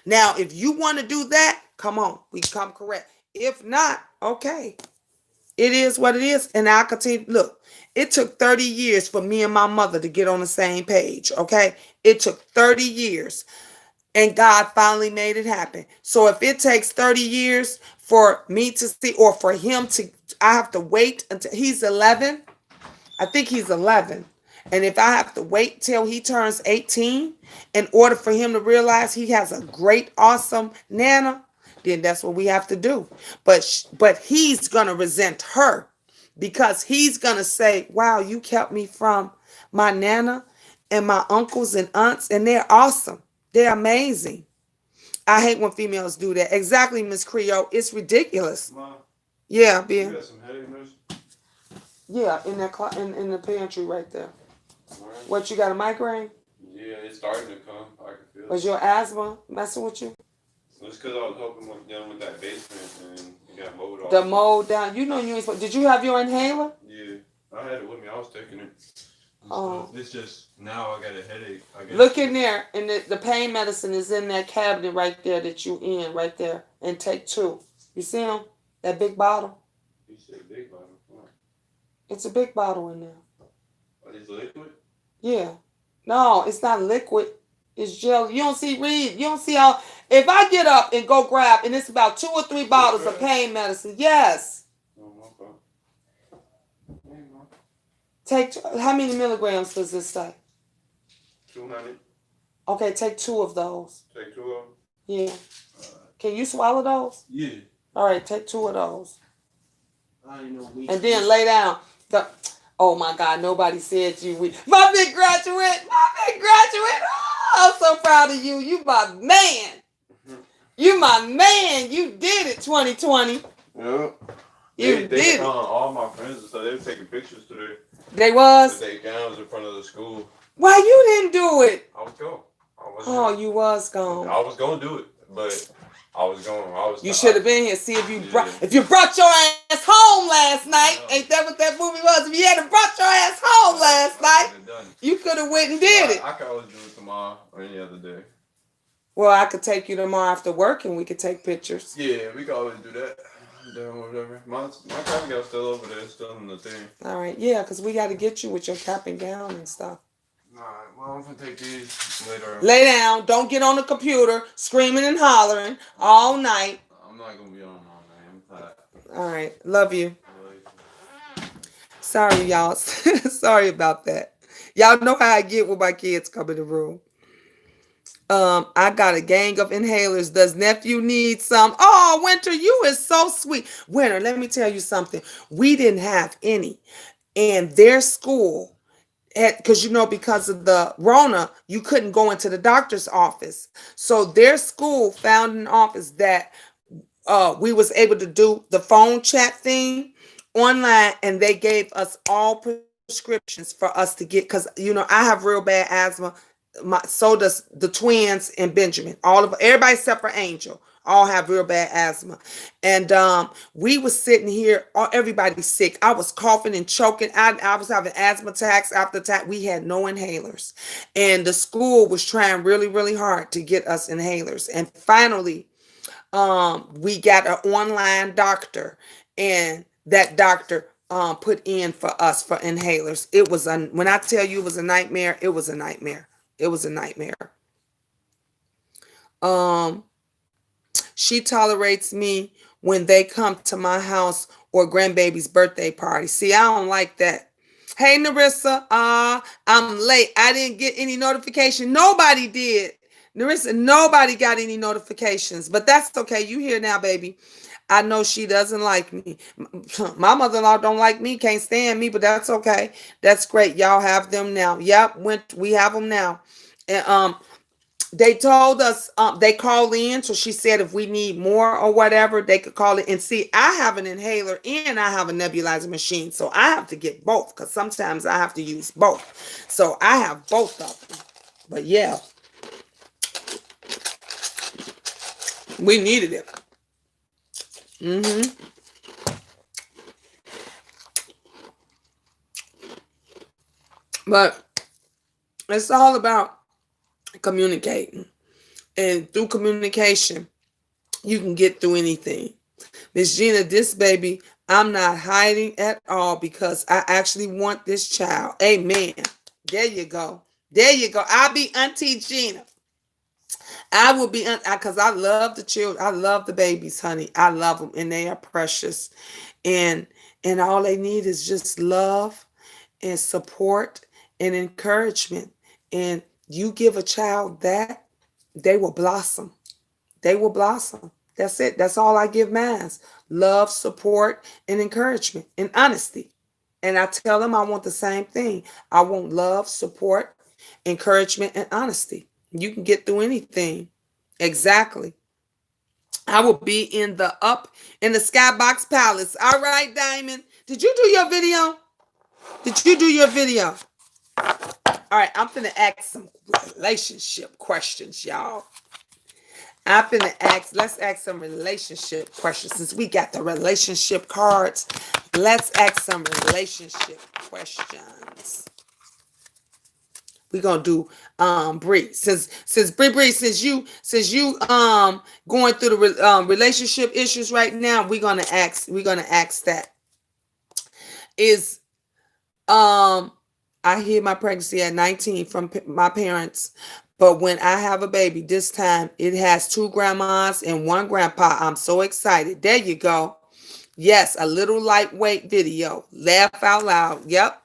Now, if you want to do that, come on, we come correct. If not, okay. It is what it is. And I'll continue. Look, it took 30 years for me and my mother to get on the same page, okay? It took 30 years. And God finally made it happen. So if it takes 30 years for me to see, or for him to, I have to wait until he's 11. I think he's 11. And if I have to wait till he turns 18 in order for him to realize he has a great, awesome nana, then that's what we have to do. But he's gonna resent her because he's gonna say, "Wow, you kept me from my nana and my uncles and aunts, and they're awesome. They're amazing." I hate when females do that. Exactly, Miss Creole. It's ridiculous. Mom, Yeah, you Ben. got some headache medicine? Yeah, in that in the pantry right there. Alright. What, you got a migraine? Yeah, it's starting to come. I can feel Was it. your asthma messing with you? It's because I was helping with them with that basement and it got mold all The in it. mold down. You know you ain't supposed. Did you have your inhaler? Yeah, I had it with me. I was taking it and stuff. Oh. It's just now I got a headache. I Look guess. in there, and the pain medicine is in that cabinet right there that you in right there, and take two. You see them? That big bottle. You said big bottle. What? It's a big bottle in there. What is liquid? Yeah. No, it's not liquid. It's gel. You don't see Reed. You don't see how. If I get up and go grab, and it's about 2 or 3 bottles of pain medicine. Yes. Oh my god. Hey, mom. Take how many milligrams does this say? 200. Okay, take 2 of those. Take 2 of them. Yeah. Can you swallow those? Yeah. All right, take 2 of those. I ain't no weak. And then lay down. Oh my God, nobody said you weak. My big graduate. My big graduate. Oh, I'm so proud of you. You my man. You my man. You did it, 2020. Yeah. You They did it. all my friends and stuff, they were taking pictures today They with was. their gowns in front of the school. Why you didn't do it? I was going. Oh, you was gone. I was going to do it, but I was going. You should have been here. See if you Yeah. if you brought your ass home last night. Yeah. Ain't that what that movie was? If you had brought your ass home last night, you could have went and did it. I could always do it tomorrow or any other day. Well, I could take you tomorrow after work and we could take pictures. Yeah, we could always do that. Whatever. My cap and gown's still over there, still in the thing. All right, yeah, because we got to get you with your cap and gown and stuff. Alright, well, I'm gonna take these later. Lay down. Don't get on the computer screaming and hollering all night. I'm not gonna be on all night. I'm tired. All right, love you. Sorry, y'all. Sorry about that. Y'all know how I get when my kids come in the room. I got a gang of inhalers. Does nephew need some? Oh, Winter, you is so sweet. Winter, let me tell you something. We didn't have any. And their school, because because of the Rona, you couldn't go into the doctor's office. So their school found an office that we was able to do the phone chat thing online, and they gave us all prescriptions for us to get, because I have real bad asthma. So does the twins and Benjamin. Everybody except for Angel all have real bad asthma. And we was sitting here, everybody's sick. I was coughing and choking. I was having asthma attacks after attack. We had no inhalers. And the school was trying really, really hard to get us inhalers. And finally, we got an online doctor, and that doctor put in for us for inhalers. It was when I tell you it was a nightmare, it was a nightmare. It was a nightmare. She tolerates me when they come to my house or grandbaby's birthday party. See, I don't like that. Hey, Narissa, I'm late. I didn't get any notification. Nobody did. Narissa, nobody got any notifications, but that's okay. You here now, baby. I know she doesn't like me. My mother-in-law don't like me, can't stand me, but that's okay. That's great. Y'all have them now. Yep, we have them now. And they told us they call in, so she said if we need more or whatever, they could call it. And see, I have an inhaler and I have a nebulizer machine, so I have to get both because sometimes I have to use both. So I have both of them. But yeah, we needed it. But it's all about communicating. And through communication, you can get through anything. Miss Gina, this baby, I'm not hiding at all because I actually want this child. Amen. There you go. There you go. I'll be Auntie Gina. I will be, because I love the children. I love the babies, honey. I love them, and they are precious. And all they need is just love and support and encouragement. And you give a child that, they will blossom. They will blossom. That's it. That's all I give mines. Love, support, and encouragement, and honesty. And I tell them I want the same thing. I want love, support, encouragement, and honesty. You can get through anything. Exactly. I will be in the Skybox Palace. All right, Diamond. Did you do your video? Did you do your video? All right, I'm finna ask some relationship questions, y'all. Let's ask some relationship questions. Since we got the relationship cards, let's ask some relationship questions. We're gonna do Bree. Since Bree, since you going through the relationship issues right now, we're gonna ask that. Is I hid my pregnancy at 19 from my parents, but when I have a baby this time, it has two grandmas and one grandpa. I'm so excited. There you go. Yes, a little lightweight video. Laugh out loud. Yep.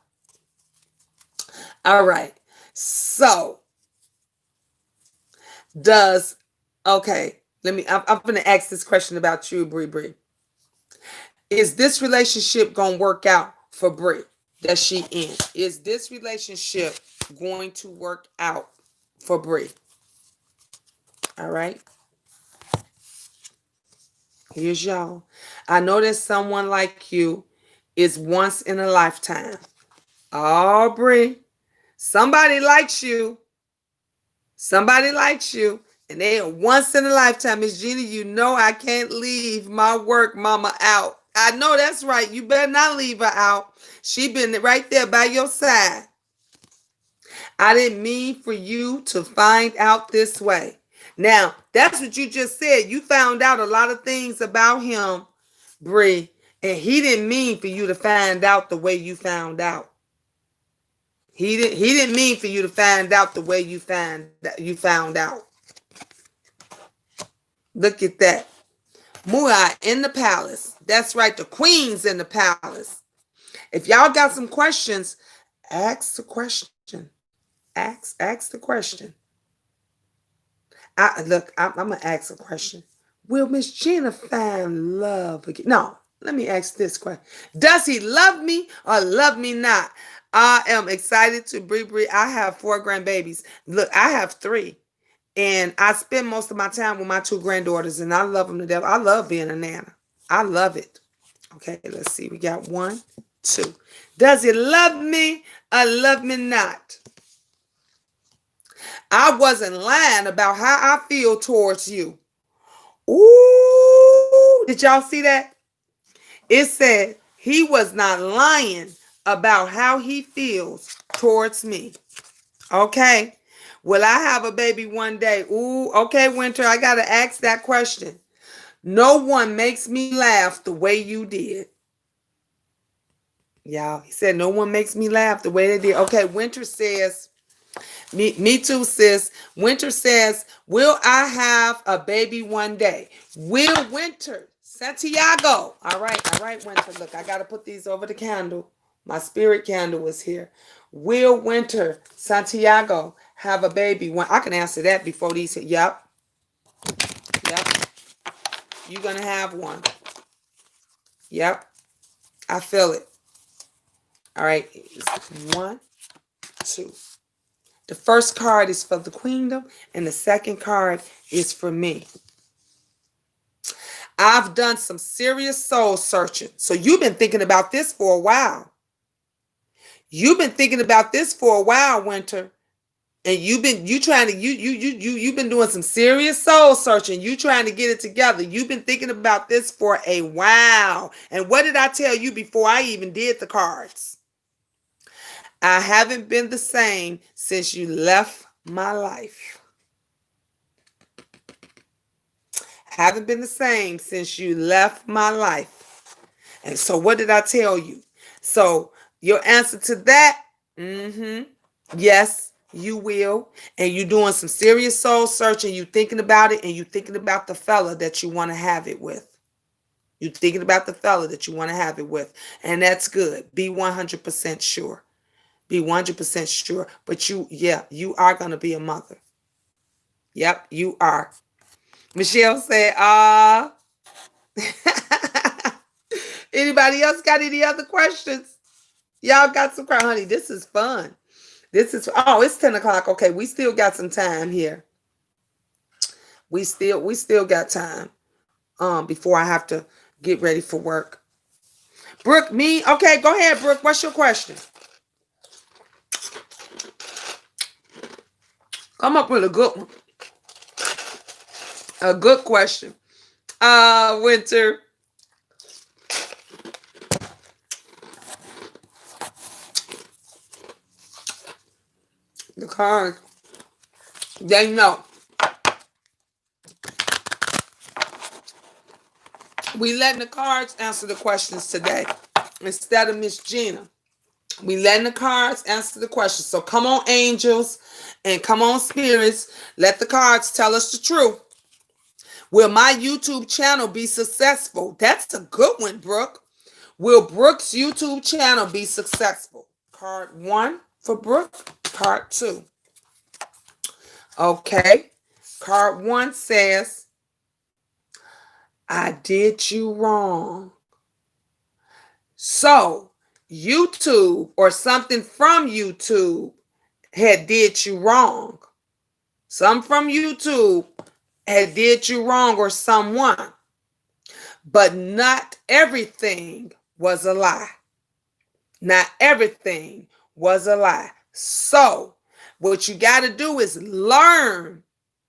All right. So, does okay, I'm gonna ask this question about you, Bree. Is this relationship gonna work out for Bree that she in? Is this relationship going to work out for Bree? All right. Here's y'all. I know that someone like you is once in a lifetime. Oh, Bree. Somebody likes you. Somebody likes you. And they are once in a lifetime. Miss Gina, you know I can't leave my work mama out. I know that's right. You better not leave her out. She been right there by your side. I didn't mean for you to find out this way. Now, that's what you just said. You found out a lot of things about him, Bree, and he didn't mean for you to find out the way you found out. He didn't mean for you to find out the way you found out. Look at that. Muai in the palace. That's right, the queen's in the palace. If y'all got some questions, ask the question. Ask the question. I'm gonna ask a question. Will Miss Gina find love again? No, let me ask this question. Does he love me or love me not? I am excited to Bree. I have 4 grandbabies. Look, I have 3. And I spend most of my time with my 2 granddaughters, and I love them to death. I love being a nana. I love it. Okay, let's see. We got 1, 2. Does he love me or love me not? I wasn't lying about how I feel towards you. Ooh, did y'all see that? It said he was not lying about how he feels towards me. Okay. Will I have a baby one day? Ooh, okay, Winter, I got to ask that question. No one makes me laugh the way you did. Y'all, he said no one makes me laugh the way they did. Okay, Winter says, me too, sis. Winter says, will I have a baby one day? Will Winter, Santiago. All right, Winter. Look, I got to put these over the candle. My spirit candle is here. Will Winter, Santiago, have a baby? I can answer that before these hit. Yep. You're going to have one. Yep. I feel it. All right. 1, 2. The first card is for the Queendom, and the second card is for me. I've done some serious soul searching. So you've been thinking about this for a while. You've been thinking about this for a while, Winter. And you've been doing some serious soul searching. You trying to get it together. You've been thinking about this for a while. And what did I tell you before I even did the cards? I haven't been the same since you left my life. Haven't been the same since you left my life. And so what did I tell you? So your answer to that, yes, you will. And you're doing some serious soul searching. You thinking about it, and you thinking about the fella that you want to have it with. You're thinking about the fella that you want to have it with. And that's good. Be 100% sure. Be 100% sure. But you are going to be a mother. Yep, you are. Michelle said, anybody else got any other questions? Y'all got some questions? Honey, this is fun. It's 10 o'clock. Okay, we still got some time here. We still got time. Before I have to get ready for work. Brooke, me? Okay, go ahead, Brooke. What's your question? Come up with a good one. A good question. Winter. The cards. They know. We letting the cards answer the questions today instead of Miss Gina. We letting the cards answer the questions. So come on, angels, and come on, spirits. Let the cards tell us the truth. Will my YouTube channel be successful? That's a good one, Brooke. Will Brooke's YouTube channel be successful? Card 1 for Brooke. Card 2. Okay. Card 1 says, I did you wrong. So, YouTube or something from YouTube had did you wrong. Some from YouTube had did you wrong or someone. But not everything was a lie. Not everything was a lie. So, what you got to do is learn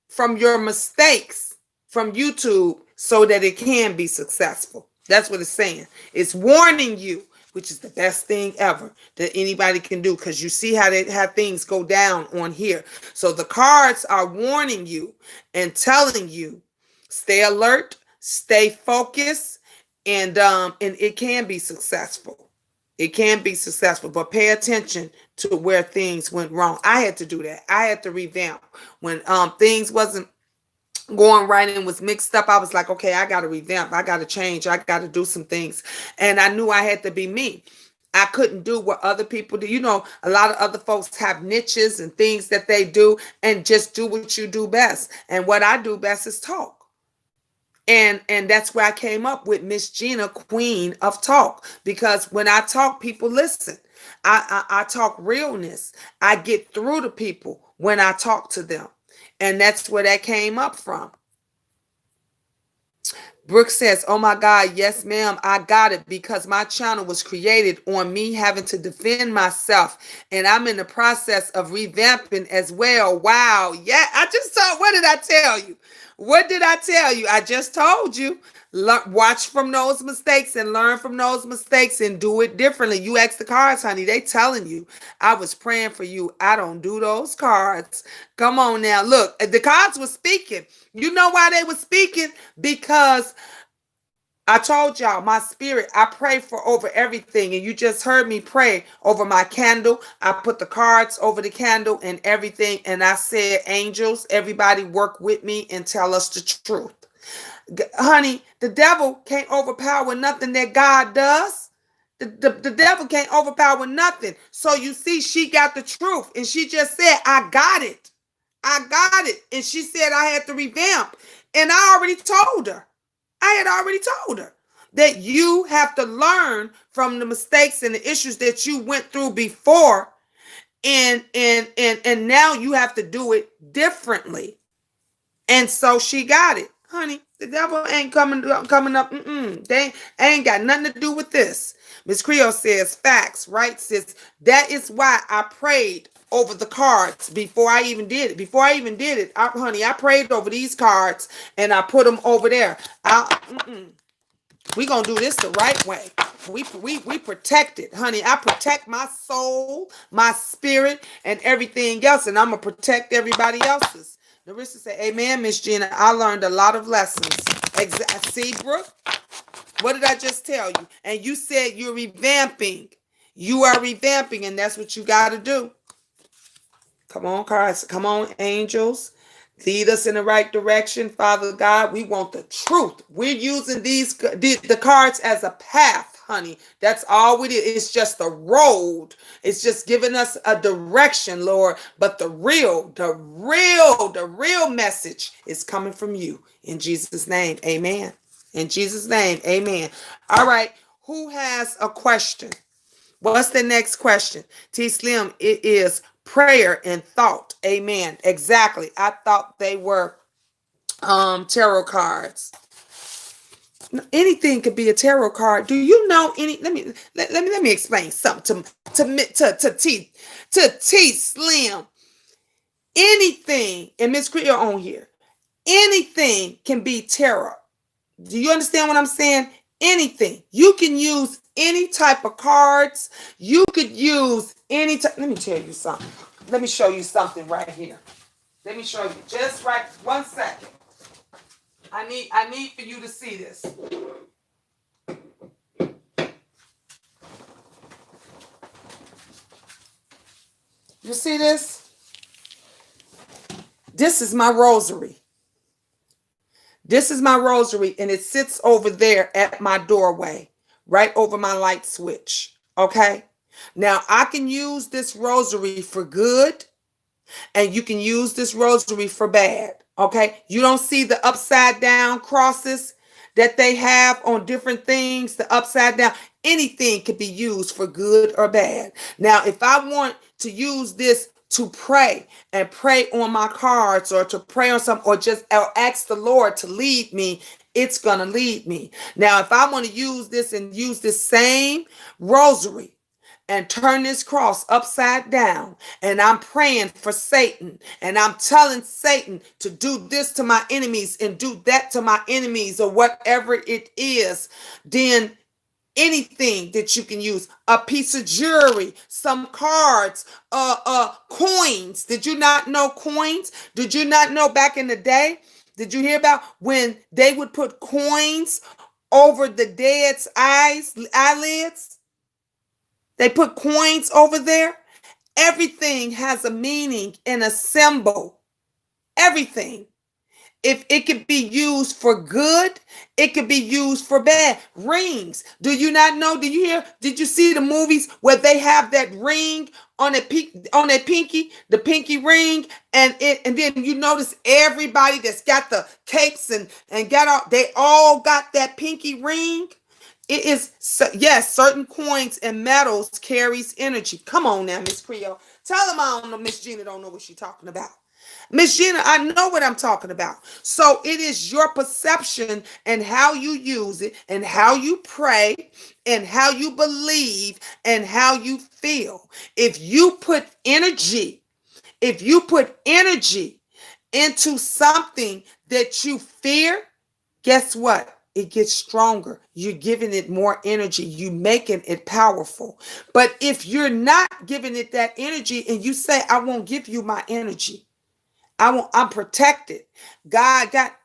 from your mistakes from YouTube so that it can be successful. That's what it's saying. It's warning you, which is the best thing ever that anybody can do, because you see how things go down on here. So the cards are warning you and telling you, stay alert, stay focused, and it can be successful. It can be successful, but pay attention to where things went wrong. I had to do that. I had to revamp when things wasn't going right and was mixed up. I was like, okay, I got to revamp. I got to change. I got to do some things. And I knew I had to be me. I couldn't do what other people do. You know, a lot of other folks have niches and things that they do, and just do what you do best. And what I do best is talk. And that's where I came up with Miss Gina, Queen of Talk, because when I talk, people listen. I talk realness. I get through to people when I talk to them. And that's where that came up from. Brooke says, oh my God, yes, ma'am, I got it, because my channel was created on me having to defend myself. And I'm in the process of revamping as well. Wow. Yeah, I just saw, what did I tell you? What did I tell you? I just told you. Watch from those mistakes and learn from those mistakes and do it differently. You ask the cards, honey, they telling you. I was praying for you. I don't do those cards. Come on now. Look, the cards were speaking. You know why they were speaking? Because I told y'all, my spirit, I pray for over everything. And you just heard me pray over my candle. I put the cards over the candle and everything. And I said, angels, everybody work with me and tell us the truth. Honey, the devil can't overpower nothing that God does. The devil can't overpower nothing. So you see, she got the truth. And she just said, I got it. I got it. And she said I had to revamp. And I already told her. I had already told her that you have to learn from the mistakes and the issues that you went through before. And now you have to do it differently. And so she got it. Honey, the devil ain't coming up. They ain't got nothing to do with this. Miss Creole says, facts, right, sis? That is why I prayed over the cards before I even did it. Honey, I prayed over these cards and I put them over there. We gonna do this the right way. We protect it, honey. I protect my soul, my spirit, and everything else, and I'm gonna protect everybody else's. Narissa said, amen, Miss Gina. I learned a lot of lessons. See, Brooke? What did I just tell you? And you said you're revamping. You are revamping, and that's what you got to do. Come on, cards. Come on, angels. Lead us in the right direction, Father God. We want the truth. We're using the cards as a path, honey. That's all we did. It's just a road. It's just giving us a direction, Lord. But the real message is coming from you. In Jesus' name, amen. In Jesus' name, amen. All right. Who has a question? What's the next question? T Slim, it is prayer and thought. Amen. Exactly. I thought they were tarot cards. Anything could be a tarot card. Do you know any? Let me explain something to Slim. Anything, and Miss Creole on here. Anything can be tarot. Do you understand what I'm saying? Anything. You can use any type of cards. You could use any type. Let me tell you something. Let me show you something right here. Let me show you. Just right 1 second. I need for you to see this. You see this? This is my rosary. This is my rosary, and it sits over there at my doorway, right over my light switch. Okay? Now, I can use this rosary for good, and you can use this rosary for bad. Okay? You don't see the upside down crosses that they have on different things, the upside down. Anything could be used for good or bad. Now, if I want to use this to pray and pray on my cards or to pray on something or just ask the Lord to lead me, it's going to lead me. Now, if I want to use this and use this same rosary and turn this cross upside down, and I'm praying for Satan, and I'm telling Satan to do this to my enemies and do that to my enemies or whatever it is, then anything that you can use, a piece of jewelry, some cards, coins. Did you not know coins? Did you not know back in the day? Did you hear about when they would put coins over the dead's eyelids? They put coins over there. Everything has a meaning and a symbol. Everything. If it could be used for good, it could be used for bad. Rings. Do you not know? Do you hear? Did you see the movies where they have that ring on their pinky, the pinky ring, and then you notice everybody that's got the capes and got all they all got that pinky ring. It is yes, certain coins and metals carries energy. Come on now, Miss Creole. Tell them I don't know. Miss Gina don't know what she's talking about. Miss Gina, I know what I'm talking about. So it is your perception and how you use it and how you pray and how you believe and how you feel. If you put energy into something that you fear, guess what? It gets stronger. You're giving it more energy. You making it powerful. But if you're not giving it that energy and you say, I won't give you my energy. I'm protected. God got,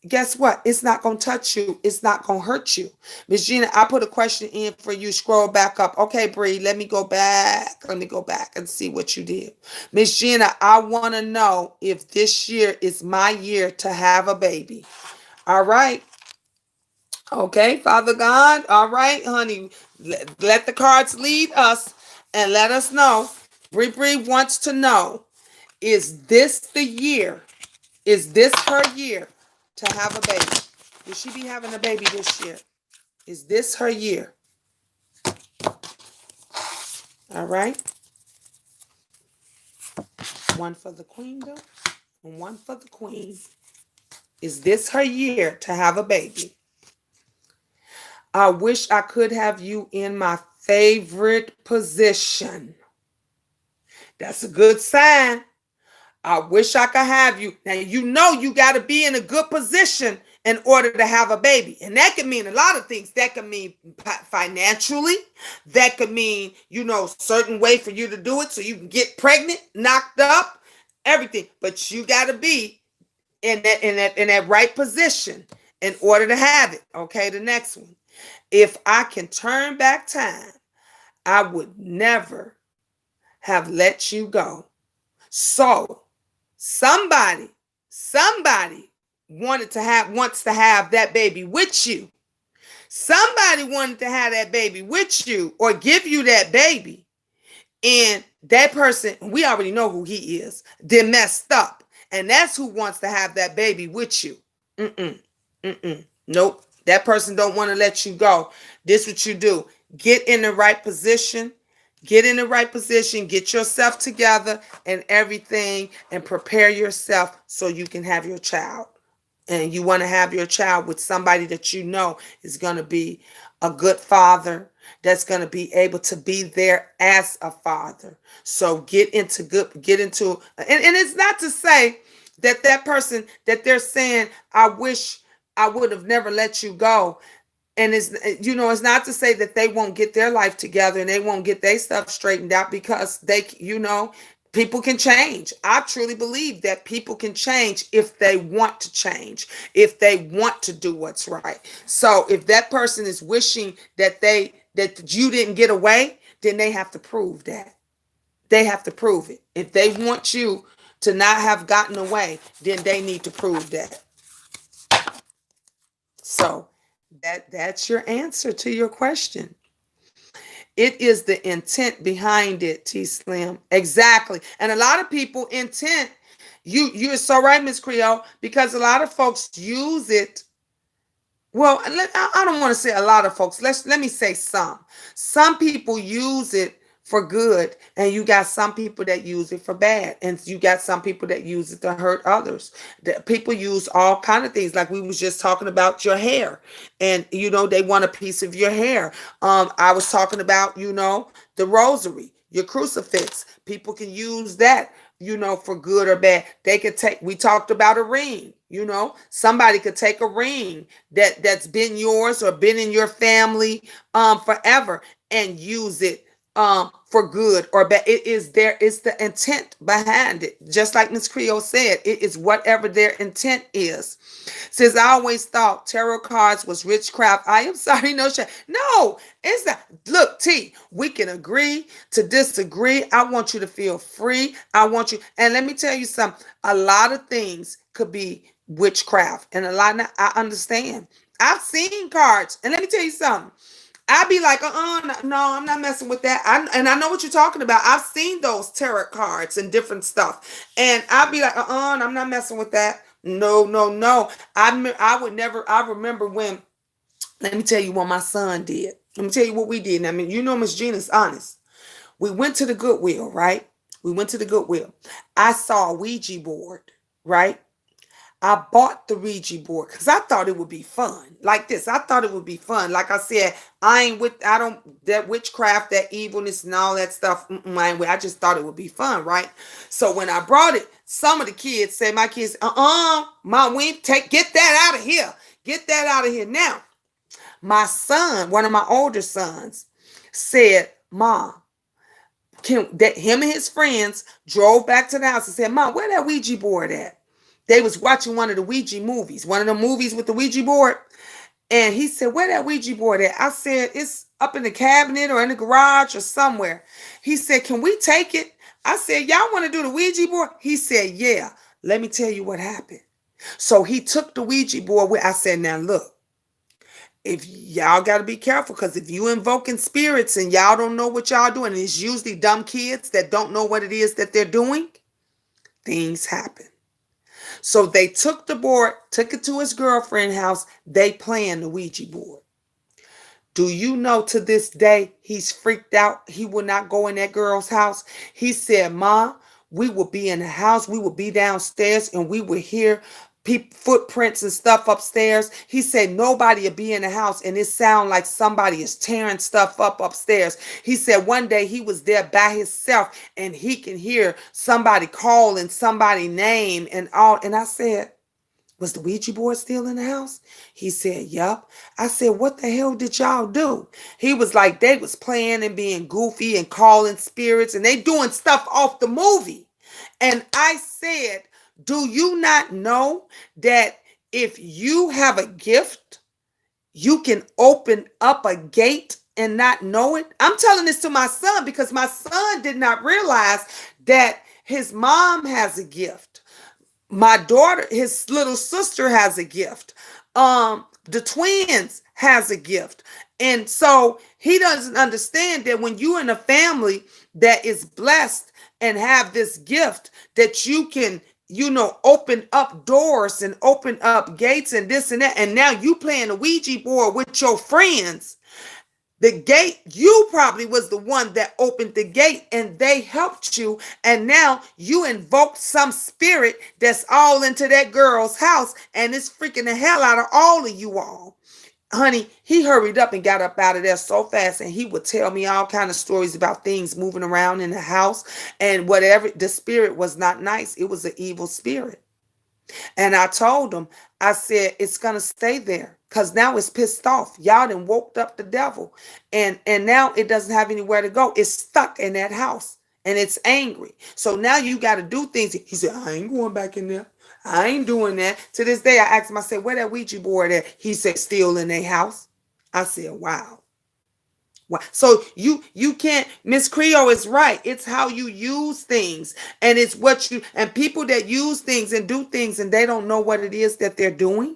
guess what? It's not going to touch you. It's not going to hurt you. Miss Gina, I put a question in for you. Scroll back up. Okay, Bree, let me go back. Let me go back and see what you did. Miss Gina, I want to know if this year is my year to have a baby. All right. Okay, Father God. All right, honey. Let the cards lead us and let us know. Bree wants to know, is this the year? Is this her year to have a baby? Will she be having a baby this year? Is this her year? All right. One for the queendom and one for the queen. Is this her year to have a baby? I wish I could have you in my favorite position. That's a good sign. I wish I could have you. Now, you know you got to be in a good position in order to have a baby. And that could mean a lot of things. That could mean financially. That could mean, certain way for you to do it so you can get pregnant, knocked up, everything. But you got to be in that right position in order to have it. Okay, the next one. If I can turn back time, I would never have let you go. So somebody wants to have that baby with you. Somebody wanted to have that baby with you or give you that baby. And that person, we already know who he is, then messed up. And that's who wants to have that baby with you. Mm-mm. Mm-mm. Nope. That person don't want to let you go. This what you do. Get in the right position. Get in the right position. Get yourself together and everything and prepare yourself so you can have your child. And you want to have your child with somebody that you know is going to be a good father, that's going to be able to be there as a father. So get into, and it's not to say that that person that they're saying, I wish I would have never let you go. And it's not to say that they won't get their life together and they won't get their stuff straightened out, because people can change. I truly believe that people can change if they want to change, if they want to do what's right. So if that person is wishing that you didn't get away, then they have to prove that. They have to prove it. If they want you to not have gotten away, then they need to prove that. So that's your answer to your question. It is the intent behind it, T Slim. Exactly. And a lot of people intent, you're so right, Miss Creole, because a lot of folks use it. Well, I don't want to say a lot of folks. Let me say some. Some people use it for good, and you got some people that use it for bad, and you got some people that use it to hurt others. People use all kind of things, like we was just talking about your hair, and they want a piece of your hair. I was talking about the rosary, your crucifix. People can use that for good or bad. They could take, we talked about a ring, somebody could take a ring that's been yours or been in your family forever and use it for good or bad. It's the intent behind it. Just like Miss Creole said, it is whatever their intent is. Says, I always thought tarot cards was witchcraft. I am sorry, no shame. No, it's not. Look, T, we can agree to disagree. I want you to feel free. I want you, and let me tell you something. A lot of things could be witchcraft, and a lot of, I understand. I've seen cards, and let me tell you something. I'd be like, no, I'm not messing with that. And I know what you're talking about. I've seen those tarot cards and different stuff. And I'd be like, I'm not messing with that. No, no, no. I would never, I remember when, let me tell you what my son did. Let me tell you what we did. I mean, Miss Gina's honest. We went to the Goodwill, right? We went to the Goodwill. I saw a Ouija board, right? I bought the Ouija board because I thought it would be fun. Like this, I thought it would be fun. Like I said, I don't, that witchcraft, that evilness and all that stuff, I ain't with. I just thought it would be fun, right? So when I brought it, some of the kids say, my kids, Mom, get that out of here. Get that out of here. Now, my son, one of my older sons, said, Mom, him and his friends drove back to the house and said, Mom, where that Ouija board at? They was watching one of the Ouija movies, one of the movies with the Ouija board. And he said, where that Ouija board at? I said, it's up in the cabinet or in the garage or somewhere. He said, can we take it? I said, y'all want to do the Ouija board? He said, yeah. Let me tell you what happened. So he took the Ouija board with, I said, now look, if y'all got to be careful, because if you invoking spirits and y'all don't know what y'all doing, and it's usually dumb kids that don't know what it is that they're doing, things happen. So they took the board, took it to his girlfriend's house. They playing the Ouija board. Do you know to this day, he's freaked out. He will not go in that girl's house. He said, Ma, we will be in the house. We will be downstairs and we will hear footprints and stuff upstairs. He said nobody will be in the house and it sound like somebody is tearing stuff up upstairs. He said one day he was there by himself and he can hear somebody calling somebody's name and all. And I said, was the Ouija board still in the house? He said, yup. I said, what the hell did y'all do? He was like, they was playing and being goofy and calling spirits and they doing stuff off the movie. And I said, do you not know that if you have a gift, you can open up a gate and not know it? I'm telling this to my son because my son did not realize that his mom has a gift. My daughter, his little sister has a gift. The twins has a gift. And so he doesn't understand that when you're in a family that is blessed and have this gift, that you can, open up doors and open up gates and this and that. And now you playing a Ouija board with your friends. The gate, you probably was the one that opened the gate and they helped you. And now you invoked some spirit that's all into that girl's house and it's freaking the hell out of all of you all. Honey, he hurried up and got up out of there so fast, and he would tell me all kind of stories about things moving around in the house and whatever. The spirit was not nice. It was an evil spirit. And I told him, I said, it's gonna stay there because now it's pissed off. Y'all done woke up the devil. And now it doesn't have anywhere to go. It's stuck in that house and it's angry. So now you gotta do things. He said, I ain't going back in there. I ain't doing that. To this day, I asked him, I said, where that Ouija board at? He said, still in their house. I said, wow. Wow. So you can't, Miss Creole is right. It's how you use things. And it's what you, and people that use things and do things and they don't know what it is that they're doing.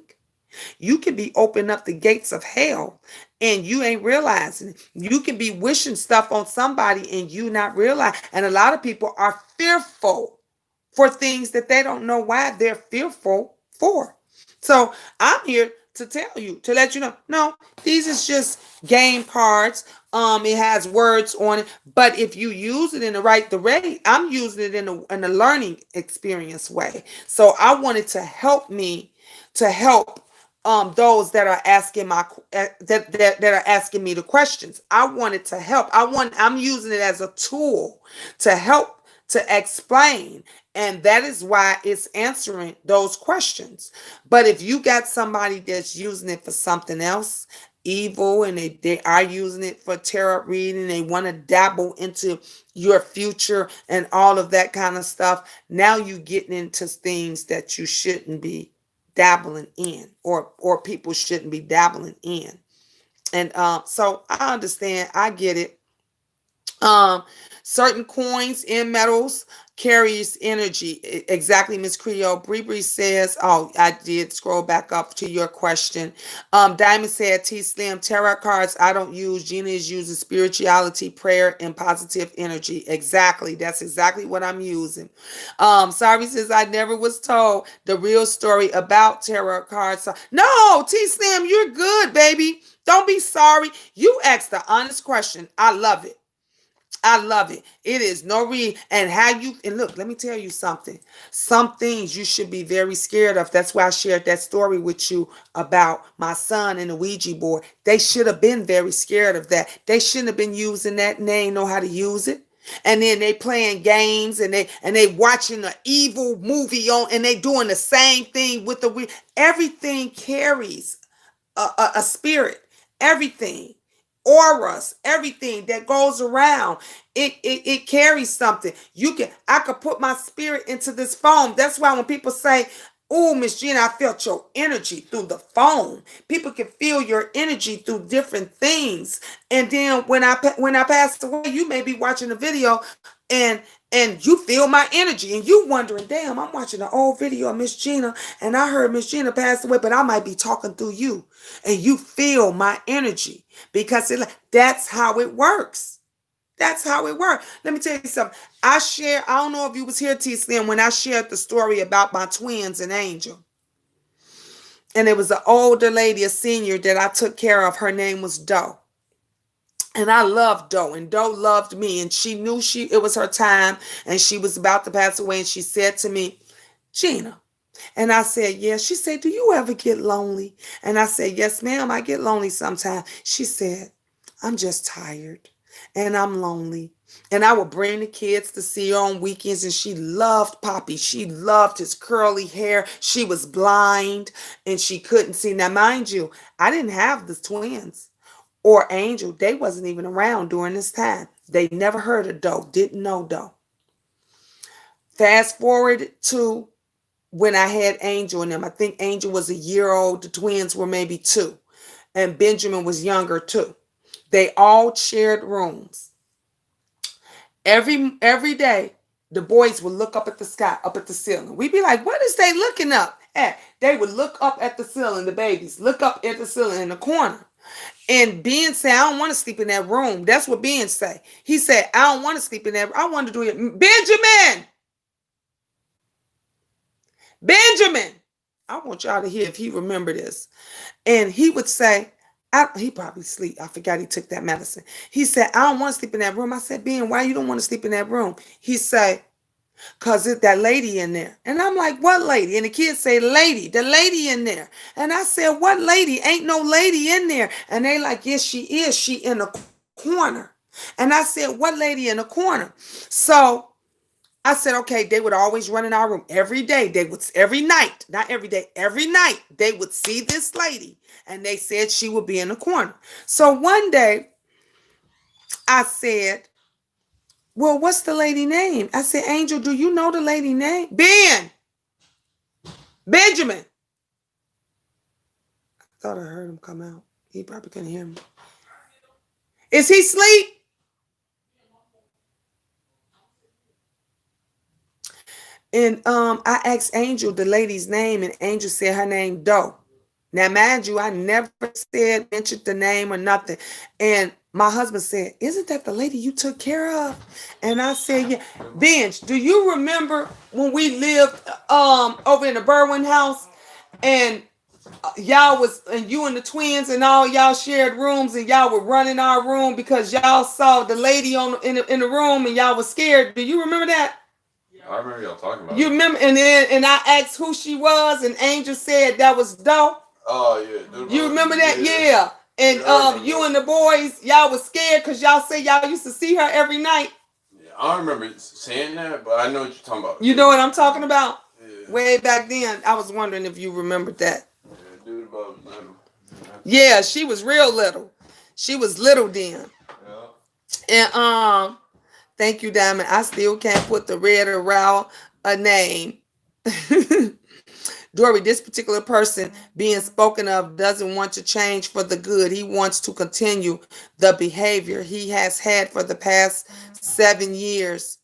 You can be opening up the gates of hell and you ain't realizing it. You can be wishing stuff on somebody and you not realize. And a lot of people are fearful for things that they don't know why they're fearful for. So I'm here to tell you, to let you know, no, these is just game cards. It has words on it, but if you use it in the way, I'm using it in a learning experience way. So I wanted to help me to help those that are asking that are asking me the questions. I wanted to help. I'm using it as a tool to help to explain, and that is why it's answering those questions. But if you got somebody that's using it for something else evil, and they are using it for tarot reading, they want to dabble into your future and all of that kind of stuff, now you getting into things that you shouldn't be dabbling in, or people shouldn't be dabbling in. And so I understand, I get it. um Certain coins and metals carries energy. Exactly, Miss Creole. Bree says, oh, I did scroll back up to your question. Diamond said, T Slim, tarot cards I don't use. Gina is using spirituality, prayer, and positive energy. Exactly, that's exactly what I'm using. Sorry says, I never was told the real story about tarot cards. No, T Slim, you're good, baby. Don't be sorry. You asked the honest question. I love it. I love it. It is no and how you, and look, let me tell you something. Some things you should be very scared of. That's why I shared that story with you about my son and the Ouija board. They should have been very scared of that. They shouldn't have been using that, and they ain't know how to use it. And then they playing games, and they watching an evil movie on, and they doing the same thing with the everything carries a spirit. Everything, auras, everything that goes around, it carries something. I could put my spirit into this phone. That's why when people say, oh, Miss Gina, I felt your energy through the phone. People can feel your energy through different things. And then when I passed away, you may be watching a video and you feel my energy and you wondering, damn, I'm watching an old video of Miss Gina and I heard Miss Gina passed away, but I might be talking through you and you feel my energy because that's how it works. That's how it works. Let me tell you something. I don't know if you was here, T Slim, when I shared the story about my twins and Angel. And it was an older lady, a senior that I took care of. Her name was Doe. And I loved Doe, and Doe loved me, and she knew it was her time, and she was about to pass away, and she said to me, Gina. And I said, yeah. She said, do you ever get lonely? And I said, yes, ma'am, I get lonely sometimes. She said, I'm just tired, and I'm lonely. And I would bring the kids to see her on weekends, and she loved Poppy. She loved his curly hair. She was blind, and she couldn't see. Now, mind you, I didn't have the twins or Angel. They wasn't even around during this time. They never heard of Doe, didn't know Doe. Fast forward to when I had Angel and them. I think Angel was a year old. The twins were maybe 2. And Benjamin was younger too. They all shared rooms. Every day, the boys would look up at the sky, up at the ceiling. We'd be like, what is they looking up at? They would look up at the ceiling, the babies, look up at the ceiling in the corner. And Ben said, I don't want to sleep in that room. That's what Ben said. He said, I don't want to sleep in that. I want to do it. Benjamin, Benjamin. I want y'all to hear if he remember this. And he would say, he probably sleep. I forgot he took that medicine. He said, I don't want to sleep in that room. I said, Ben, why you don't want to sleep in that room? He said, cause it's that lady in there. And I'm like, what lady? And the kids say, lady, the lady in there. And I said, what lady? Ain't no lady in there. And they like, yes, she is. She in the corner. And I said, what lady in the corner? So I said, okay, they would always run in our room every day. They would, every night, not every day, every night, they would see this lady. And they said she would be in the corner. So one day I said, well, what's the lady name? I said, Angel, do you know the lady name? Benjamin. I thought I heard him come out. He probably couldn't hear me. Is he asleep? And I asked Angel the lady's name, and Angel said her name Doe. Now, mind you, I never said, mentioned the name or nothing. And my husband said, isn't that the lady you took care of? And I said, yeah. Benj, do you remember when we lived over in the Berwin house? And y'all was, and you and the twins and all y'all shared rooms, and y'all would run in our room because y'all saw the lady in the room and y'all was scared. Do you remember that? I remember y'all talking about You it. remember? And I asked who she was, and Angel said that was Doe. Oh yeah, dude, You remember that? Yeah. And Yeah, you and the boys, y'all was scared because y'all say y'all used to see her every night. Yeah, I don't remember saying that, but I know what you're talking about. You know what I'm talking about? Yeah. Way back then, I was wondering if you remembered that. Yeah, dude about little. Yeah, she was real little. She was little then. Yeah. And thank you, Diamond. I still can't put the red or row a name. Dory, this particular person being spoken of doesn't want to change for the good. He wants to continue the behavior he has had for the past 7 years.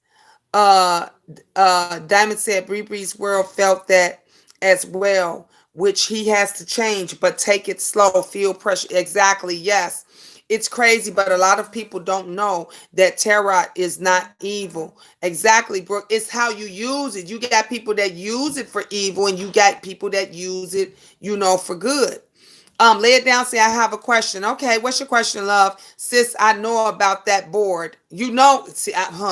Uh, Diamond said Bree Bree's world felt that as well, which he has to change, but take it slow, feel pressure. Exactly, yes. It's crazy, but a lot of people don't know that tarot is not evil. Exactly, Brooke. It's how you use it. You got people that use it for evil, and you got people that use it, for good. Lay it down. Say, I have a question. Okay, what's your question, love? Sis, I know about that board. See, it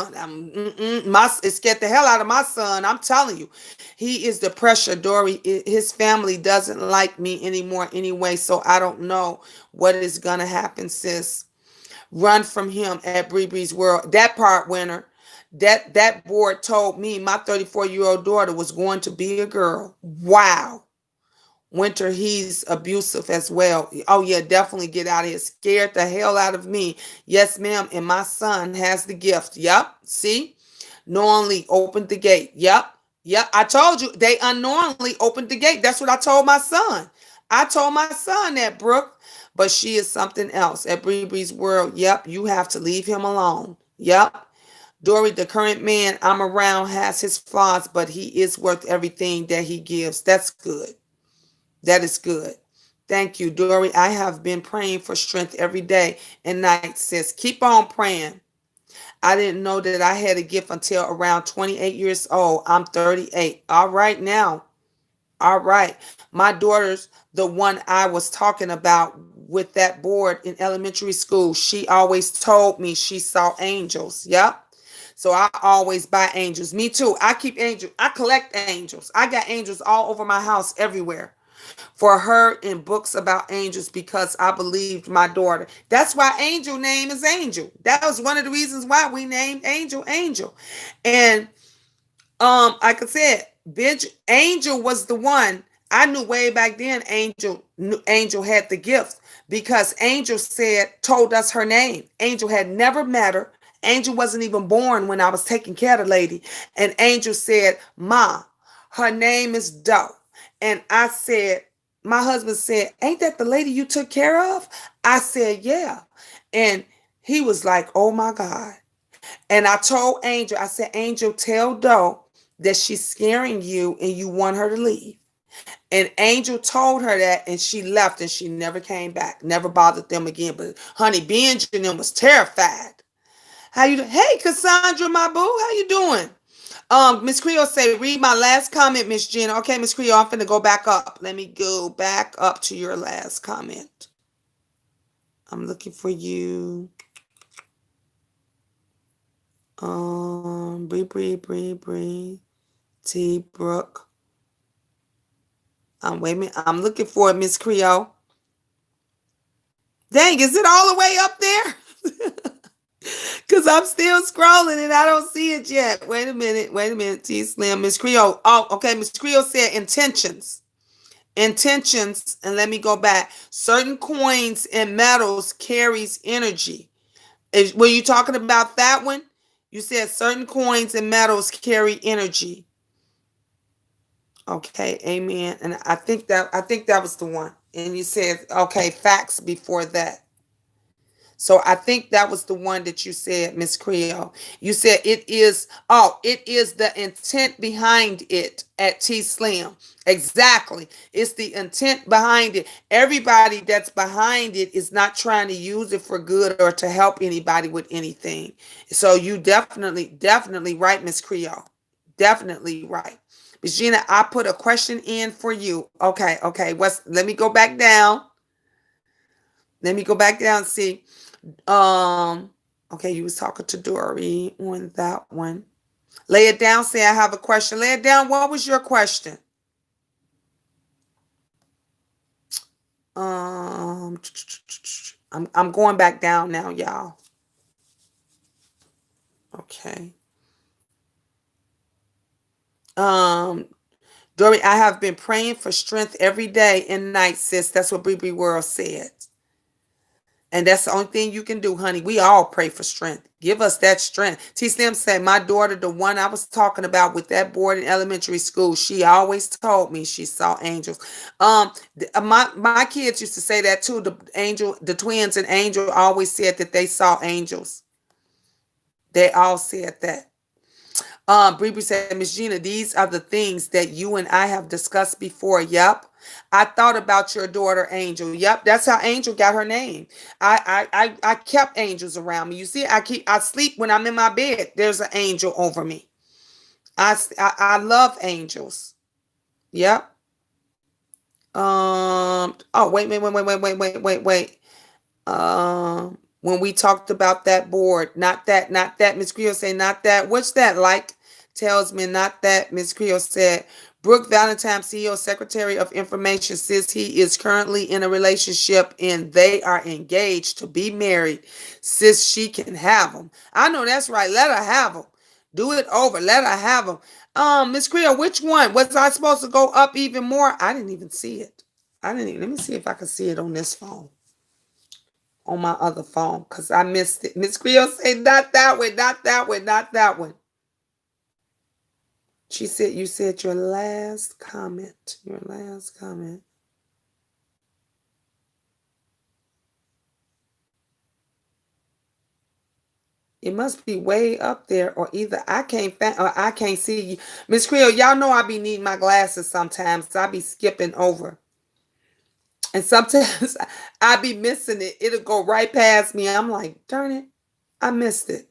scared the hell out of my son. I'm telling you, he is the pressure. Dory, his family doesn't like me anymore anyway, so I don't know what is gonna happen, sis. Run from him at Bree Bree's world. That part, winner. That board told me my 34-year-old daughter was going to be a girl. Wow. Winter, he's abusive as well. Oh, yeah, definitely get out of here. Scared the hell out of me. Yes, ma'am. And my son has the gift. Yep. See? Knowingly opened the gate. Yep. Yep. I told you they unknowingly opened the gate. That's what I told my son. I told my son that, Brooke. But she is something else. At Bree Bree's world, yep, you have to leave him alone. Yep. Dory, the current man I'm around has his flaws, but he is worth everything that he gives. That's good. That is good. Thank you, Dory. I have been praying for strength every day and night, sis. Keep on praying. I didn't know that I had a gift until around 28 years old. I'm 38. All right now. All right. My daughter's the one I was talking about with that board in elementary school. She always told me she saw angels. Yep. So I always buy angels. Me too. I keep angels. I collect angels. I got angels all over my house everywhere for her in books about angels because I believed my daughter. That's why Angel name is Angel. That was one of the reasons why we named Angel Angel. And like I said, bitch, Angel was the one I knew way back then. Angel had the gift because Angel told us her name. Angel had never met her. Angel wasn't even born when I was taking care of the lady. And Angel said, Ma, her name is Doe. And I said, my husband said, ain't that the lady you took care of? I said, yeah. And he was like, oh my God. And I told Angel, I said, Angel, tell Doe that she's scaring you and you want her to leave. And Angel told her that, and she left, and she never came back, never bothered them again. But honey, Benji and them was terrified. How you doing? Hey, Cassandra, my boo, how you doing? Miss Creole say, read my last comment, Miss Gina. Okay, Miss Creole, I'm finna go back up. Let me go back up to your last comment. I'm looking for you. Bree, T. Brooke. Wait a minute. I'm looking for it, Miss Creole. Dang, is it all the way up there? Because I'm still scrolling and I don't see it yet. Wait a minute. T Slim. Miss Creole. Oh, okay. Miss Creole said intentions. Intentions. And let me go back. Certain coins and metals carries energy. Were you talking about that one? You said certain coins and metals carry energy. Okay, amen. And I think that was the one. And you said, okay, facts before that. So I think that was the one that you said, Miss Creole. You said it is the intent behind it at T Slim. Exactly. It's the intent behind it. Everybody that's behind it is not trying to use it for good or to help anybody with anything. So you definitely right, Miss Creole. Definitely right. Miss Gina, I put a question in for you. Okay. Let me go back down. Let me go back down and see. Um, okay, you was talking to Dory on that one. Lay it down, say I have a question. Lay it down. What was your question? Um, I'm going back down now, y'all. Okay. Um, Dory, I have been praying for strength every day and night, sis. That's what Bree World said. And that's the only thing you can do, honey. We all pray for strength. Give us that strength. T. Slim said, my daughter, the one I was talking about with that board in elementary school, she always told me she saw angels. My kids used to say that too. The twins and Angel always said that they saw angels. They all said that. Bree said, Miss Gina, these are the things that you and I have discussed before. Yep. I thought about your daughter, Angel. Yep. That's how Angel got her name. I kept angels around me. You see, I sleep when I'm in my bed. There's an angel over me. I love angels. Yep. Oh, wait. When we talked about that board, not that, Miss Creel say, not that. What's that like? Tells me not that. Miss Creel said, Brooke Valentine, CEO, Secretary of Information, says he is currently in a relationship and they are engaged to be married. Says she can have him. I know that's right. Let her have him. Do it over. Let her have him. Miss Creel, which one? Was I supposed to go up even more? I didn't even see it. Let me see if I can see it on this phone, on my other phone, because I missed it. Miss Creole said, not that one, not that one, not that one. She said, you said your last comment. Your last comment. It must be way up there, or either I can't find, or I can't see you. Miss Creole, y'all know I be needing my glasses sometimes. So I be skipping over. And sometimes I be missing it. It'll go right past me. I'm like, darn it, I missed it.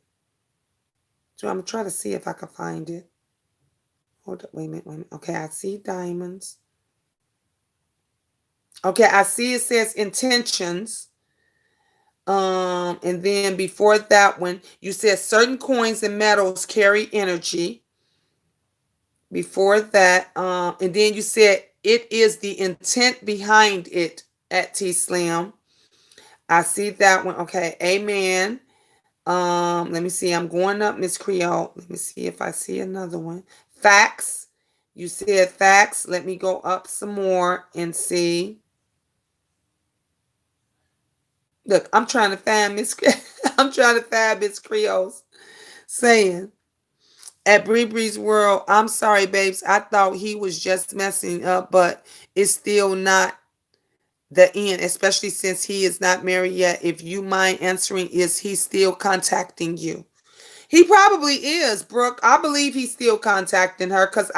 So I'm trying to see if I can find it. Hold up, wait a minute. Okay, I see diamonds. Okay, I see it says intentions. And then before that one, you said certain coins and metals carry energy. Before that, and then you said it is the intent behind it at T Slim. I see that one. Okay, amen. Let me see. I'm going up, Miss Creole. Let me see if I see another one. Facts. You said facts. Let me go up some more and see. Look, I'm trying to find Miss. I'm trying to find Miss Creole's saying at Bree's World. I'm sorry, babes. I thought he was just messing up, but it's still not the end. Especially since he is not married yet. If you mind answering, is he still contacting you? He probably is, Brooke. I believe he's still contacting her because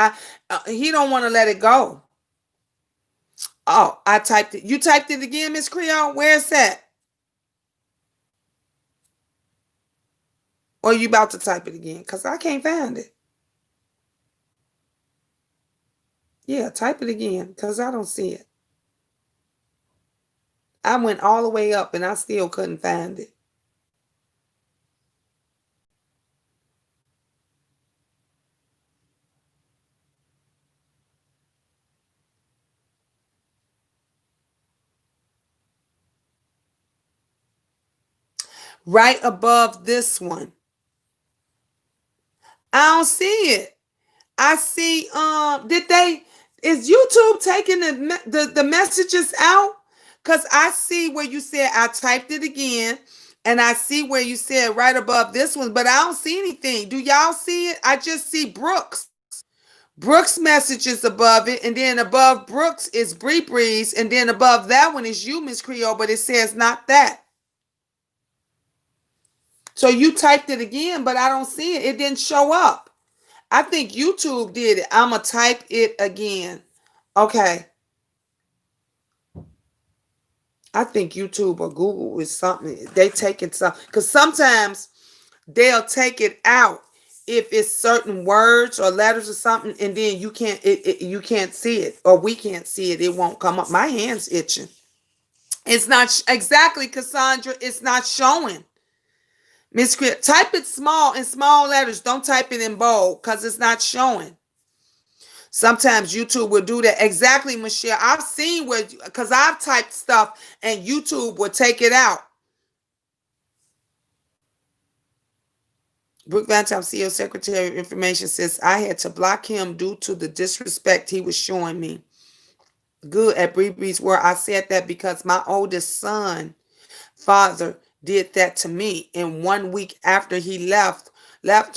he don't want to let it go. Oh, I typed it. You typed it again, Miss Creole? Where's that? Or you about to type it again? Because I can't find it. Yeah, type it again because I don't see it. I went all the way up and I still couldn't find it. Right above this one. I don't see it. I see did they is YouTube taking the messages out? Cuz I see where you said I typed it again and I see where you said right above this one, but I don't see anything. Do y'all see it? I just see Brooks. Brooks messages above it, and then above Brooks is Bree Breeze, and then above that one is you, Miss Creole, but it says not that. So you typed it again, but I don't see it. It didn't show up. I think YouTube did it. I'ma type it again. Okay. I think YouTube or Google is something. They taking some because sometimes they'll take it out if it's certain words or letters or something, and then you can't see it or we can't see it. It won't come up. My hand's itching. It's not exactly, Cassandra. It's not showing. Miss Chris, type it small in small letters. Don't type it in bold because it's not showing. Sometimes YouTube will do that. Exactly, Michelle. I've seen where, because I've typed stuff and YouTube will take it out. Brooke Van Tam, CEO Secretary of Information, says, I had to block him due to the disrespect he was showing me. Good at Bree Bree's where I said that because my oldest son father did that to me, and 1 week after he left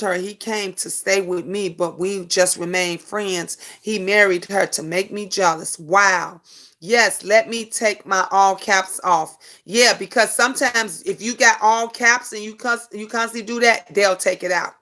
her, he came to stay with me, but we just remained friends. He married her to make me jealous. Wow. Yes, let me take my all caps off. Yeah, because sometimes if you got all caps and you constantly do that, they'll take it out.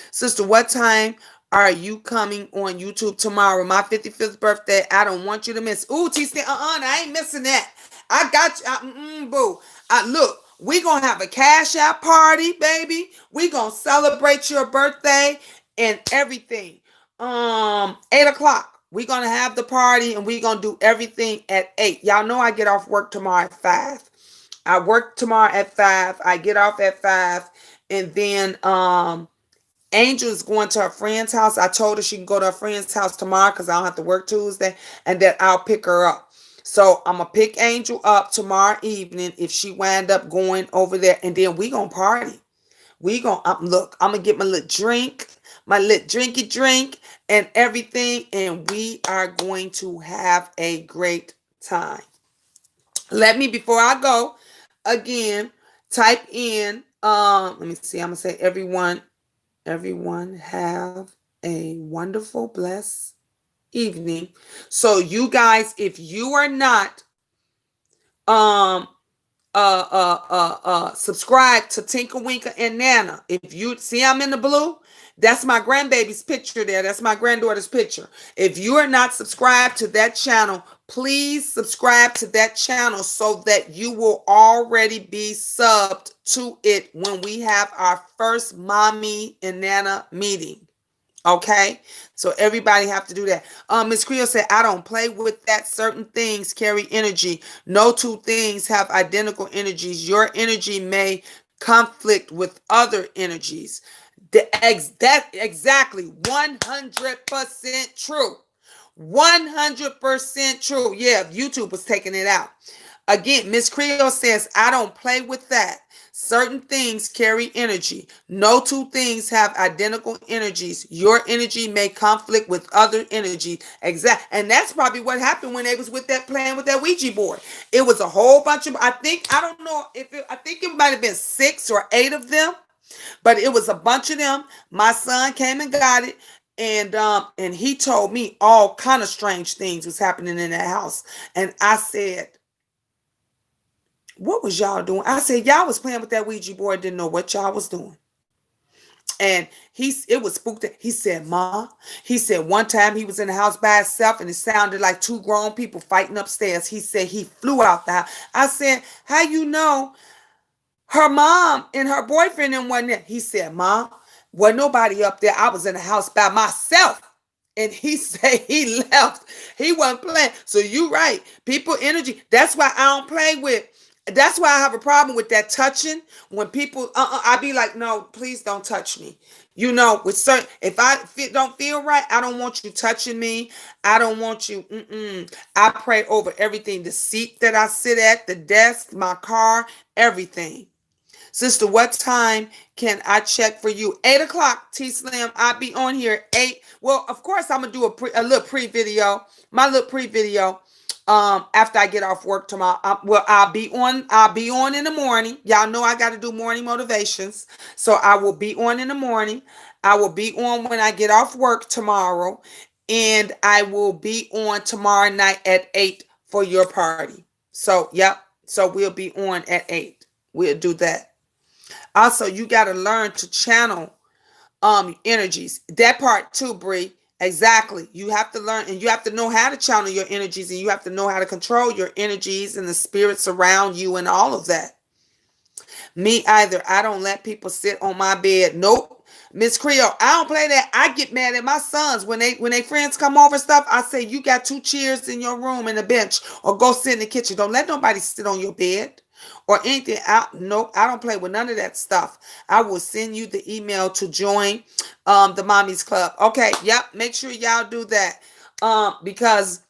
Sister, what time are you coming on YouTube tomorrow? My 55th birthday. I don't want you to miss. Ooh, T-Stan, I ain't missing that. I got you. Boo. Look, we going to have a cash out party, baby. We going to celebrate your birthday and everything. 8 o'clock. We going to have the party and we going to do everything at 8. Y'all know I get off work tomorrow at 5. I work tomorrow at 5. I get off at 5. And then, Angel is going to her friend's house. I told her she can go to her friend's house tomorrow because I don't have to work Tuesday, and that I'll pick her up. So I'm gonna pick Angel up tomorrow evening if she wind up going over there, and then we gonna party. We gonna look. I'm gonna get my little drink, my little drinky drink, and everything, and we are going to have a great time. Let me before I go again type in. Let me see. I'm gonna say Everyone have a wonderful, blessed evening. So you guys, if you are not um subscribe to Tinker Winker and Nana, if you see I'm in the blue, that's my grandbaby's picture there. That's my granddaughter's picture. If you are not subscribed to that channel, please subscribe to that channel so that you will already be subbed to it when we have our first mommy and Nana meeting. Okay, so everybody have to do that. Miss Creel said, I don't play with that. Certain things carry energy. No two things have identical energies. Your energy may conflict with other energies. That exactly 100% true. 100% true. Yeah, YouTube was taking it out. Again, Miss Creole says, I don't play with that. Certain things carry energy. No two things have identical energies. Your energy may conflict with other energy. Exact. And that's probably what happened when they was with that playing with that Ouija board. It was a whole bunch of, I don't know if I think it might have been 6 or 8 of them, but it was a bunch of them. My son came and got it. And he told me all kind of strange things was happening in that house. And I said, what was y'all doing? I said, y'all was playing with that Ouija board, didn't know what y'all was doing. And it was spooked. He said, "Ma," he said one time he was in the house by himself and it sounded like two grown people fighting upstairs. He said he flew out the house. I said, "How you know her mom and her boyfriend and wasn't there?" He said, "Mom, wasn't nobody up there. I was in the house by myself." And he said he left. He wasn't playing. So you right. People energy. That's why I don't play with. That's why I have a problem with that touching. When people, I be like, no, please don't touch me. You know, with certain, if don't feel right, I don't want you touching me. I don't want you. I pray over everything. The seat that I sit at, the desk, my car, everything. Sister, what time can I check for you? 8 o'clock, T Slim. I'll be on here 8. Well, of course, I'm gonna do a little pre-video. My little pre-video. After I get off work tomorrow. Well, I'll be on in the morning. Y'all know I gotta do morning motivations. So I will be on in the morning. I will be on when I get off work tomorrow. And I will be on tomorrow night at 8 for your party. So, yep. So we'll be on at 8. We'll do that. Also, you got to learn to channel energies. That part too, Bree. Exactly. You have to learn and you have to know how to channel your energies and you have to know how to control your energies and the spirits around you and all of that. Me either. I don't let people sit on my bed. Nope. Miss Creole, I don't play that. I get mad at my sons when they friends come over and stuff. I say, you got 2 chairs in your room and a bench, or go sit in the kitchen. Don't let nobody sit on your bed or anything out. Nope, I don't play with none of that stuff. I will send you the email to join the Mommy's Club. Okay, yep. Make sure y'all do that. Because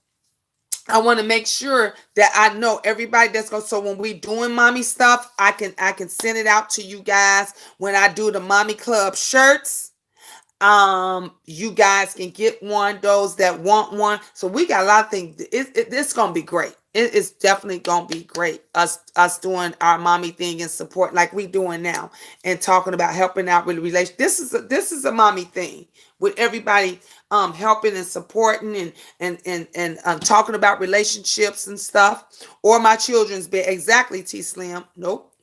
I want to make sure that I know everybody that's going. So when we doing mommy stuff, I can send it out to you guys. When I do the Mommy Club shirts, you guys can get one. Those that want one. So we got a lot of things. It's gonna be great. It is definitely gonna be great. Us doing our mommy thing and support like we doing now, and talking about helping out with relations. This is a mommy thing with everybody helping and supporting and talking about relationships and stuff. Or my children's bed. Exactly, T Slim. Nope.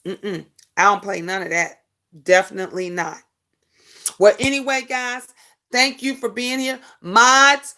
I don't play none of that. Definitely not. Well, anyway, guys, thank you for being here. Mods,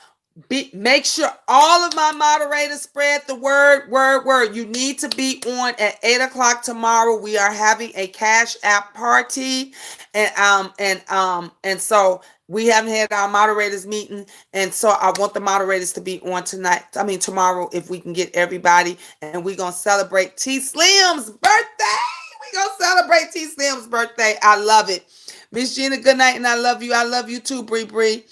make sure all of my moderators spread the word. You need to be on at 8 o'clock tomorrow. We are having a Cash App party, and so we haven't had our moderators meeting, and so I want the moderators to be on tonight. I mean tomorrow, if we can get everybody, and we're gonna celebrate T Slim's birthday. We're gonna celebrate T Slim's birthday. I love it. Miss Gina, good night, and I love you. I love you too, Bree Bree.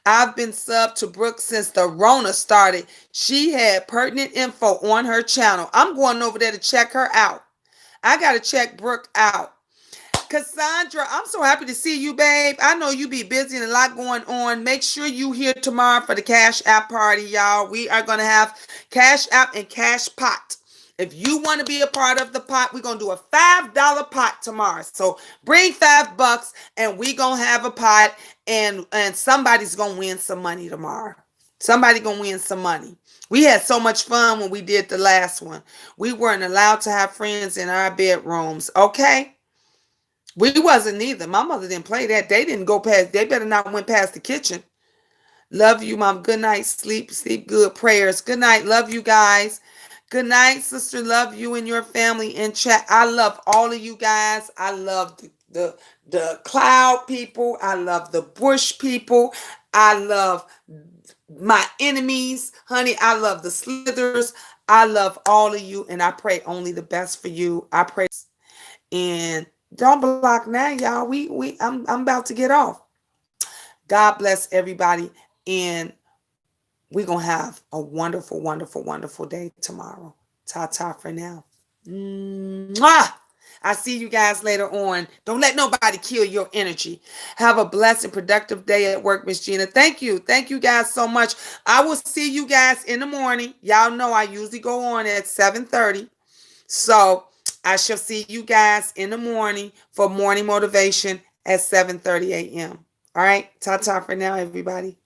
I've been subbed to Brooke since the Rona started. She had pertinent info on her channel. I'm going over there to check her out. I got to check Brooke out. Cassandra, I'm so happy to see you, babe. I know you be busy and a lot going on. Make sure you here tomorrow for the Cash App party, y'all. We are going to have Cash App and Cash Pot. If you want to be a part of the pot, we're going to do a $5 pot tomorrow. So bring $5 and we going to have a pot, and somebody's going to win some money tomorrow. Somebody going to win some money. We had so much fun when we did the last one. We weren't allowed to have friends in our bedrooms, okay? We wasn't either. My mother didn't play that. They didn't go past. They better not went past the kitchen. Love you, Mom. Good night. Sleep good. Prayers. Good night. Love you guys. Good night, sister. Love you and your family in chat. I love all of you guys. I love the cloud people. I love the bush people. I love my enemies. Honey, I love the slithers. I love all of you, and I pray only the best for you. I pray, and don't block now, y'all. I'm about to get off. God bless everybody, and we're gonna have a wonderful, wonderful, wonderful day tomorrow. Ta-ta for now. Mwah! I see you guys later on. Don't let nobody kill your energy. Have a blessed and productive day at work, Miss Gina. Thank you. Thank you guys so much. I will see you guys in the morning. Y'all know I usually go on at 7:30. So I shall see you guys in the morning for morning motivation at 7:30 a.m. All right. Ta-ta for now, everybody.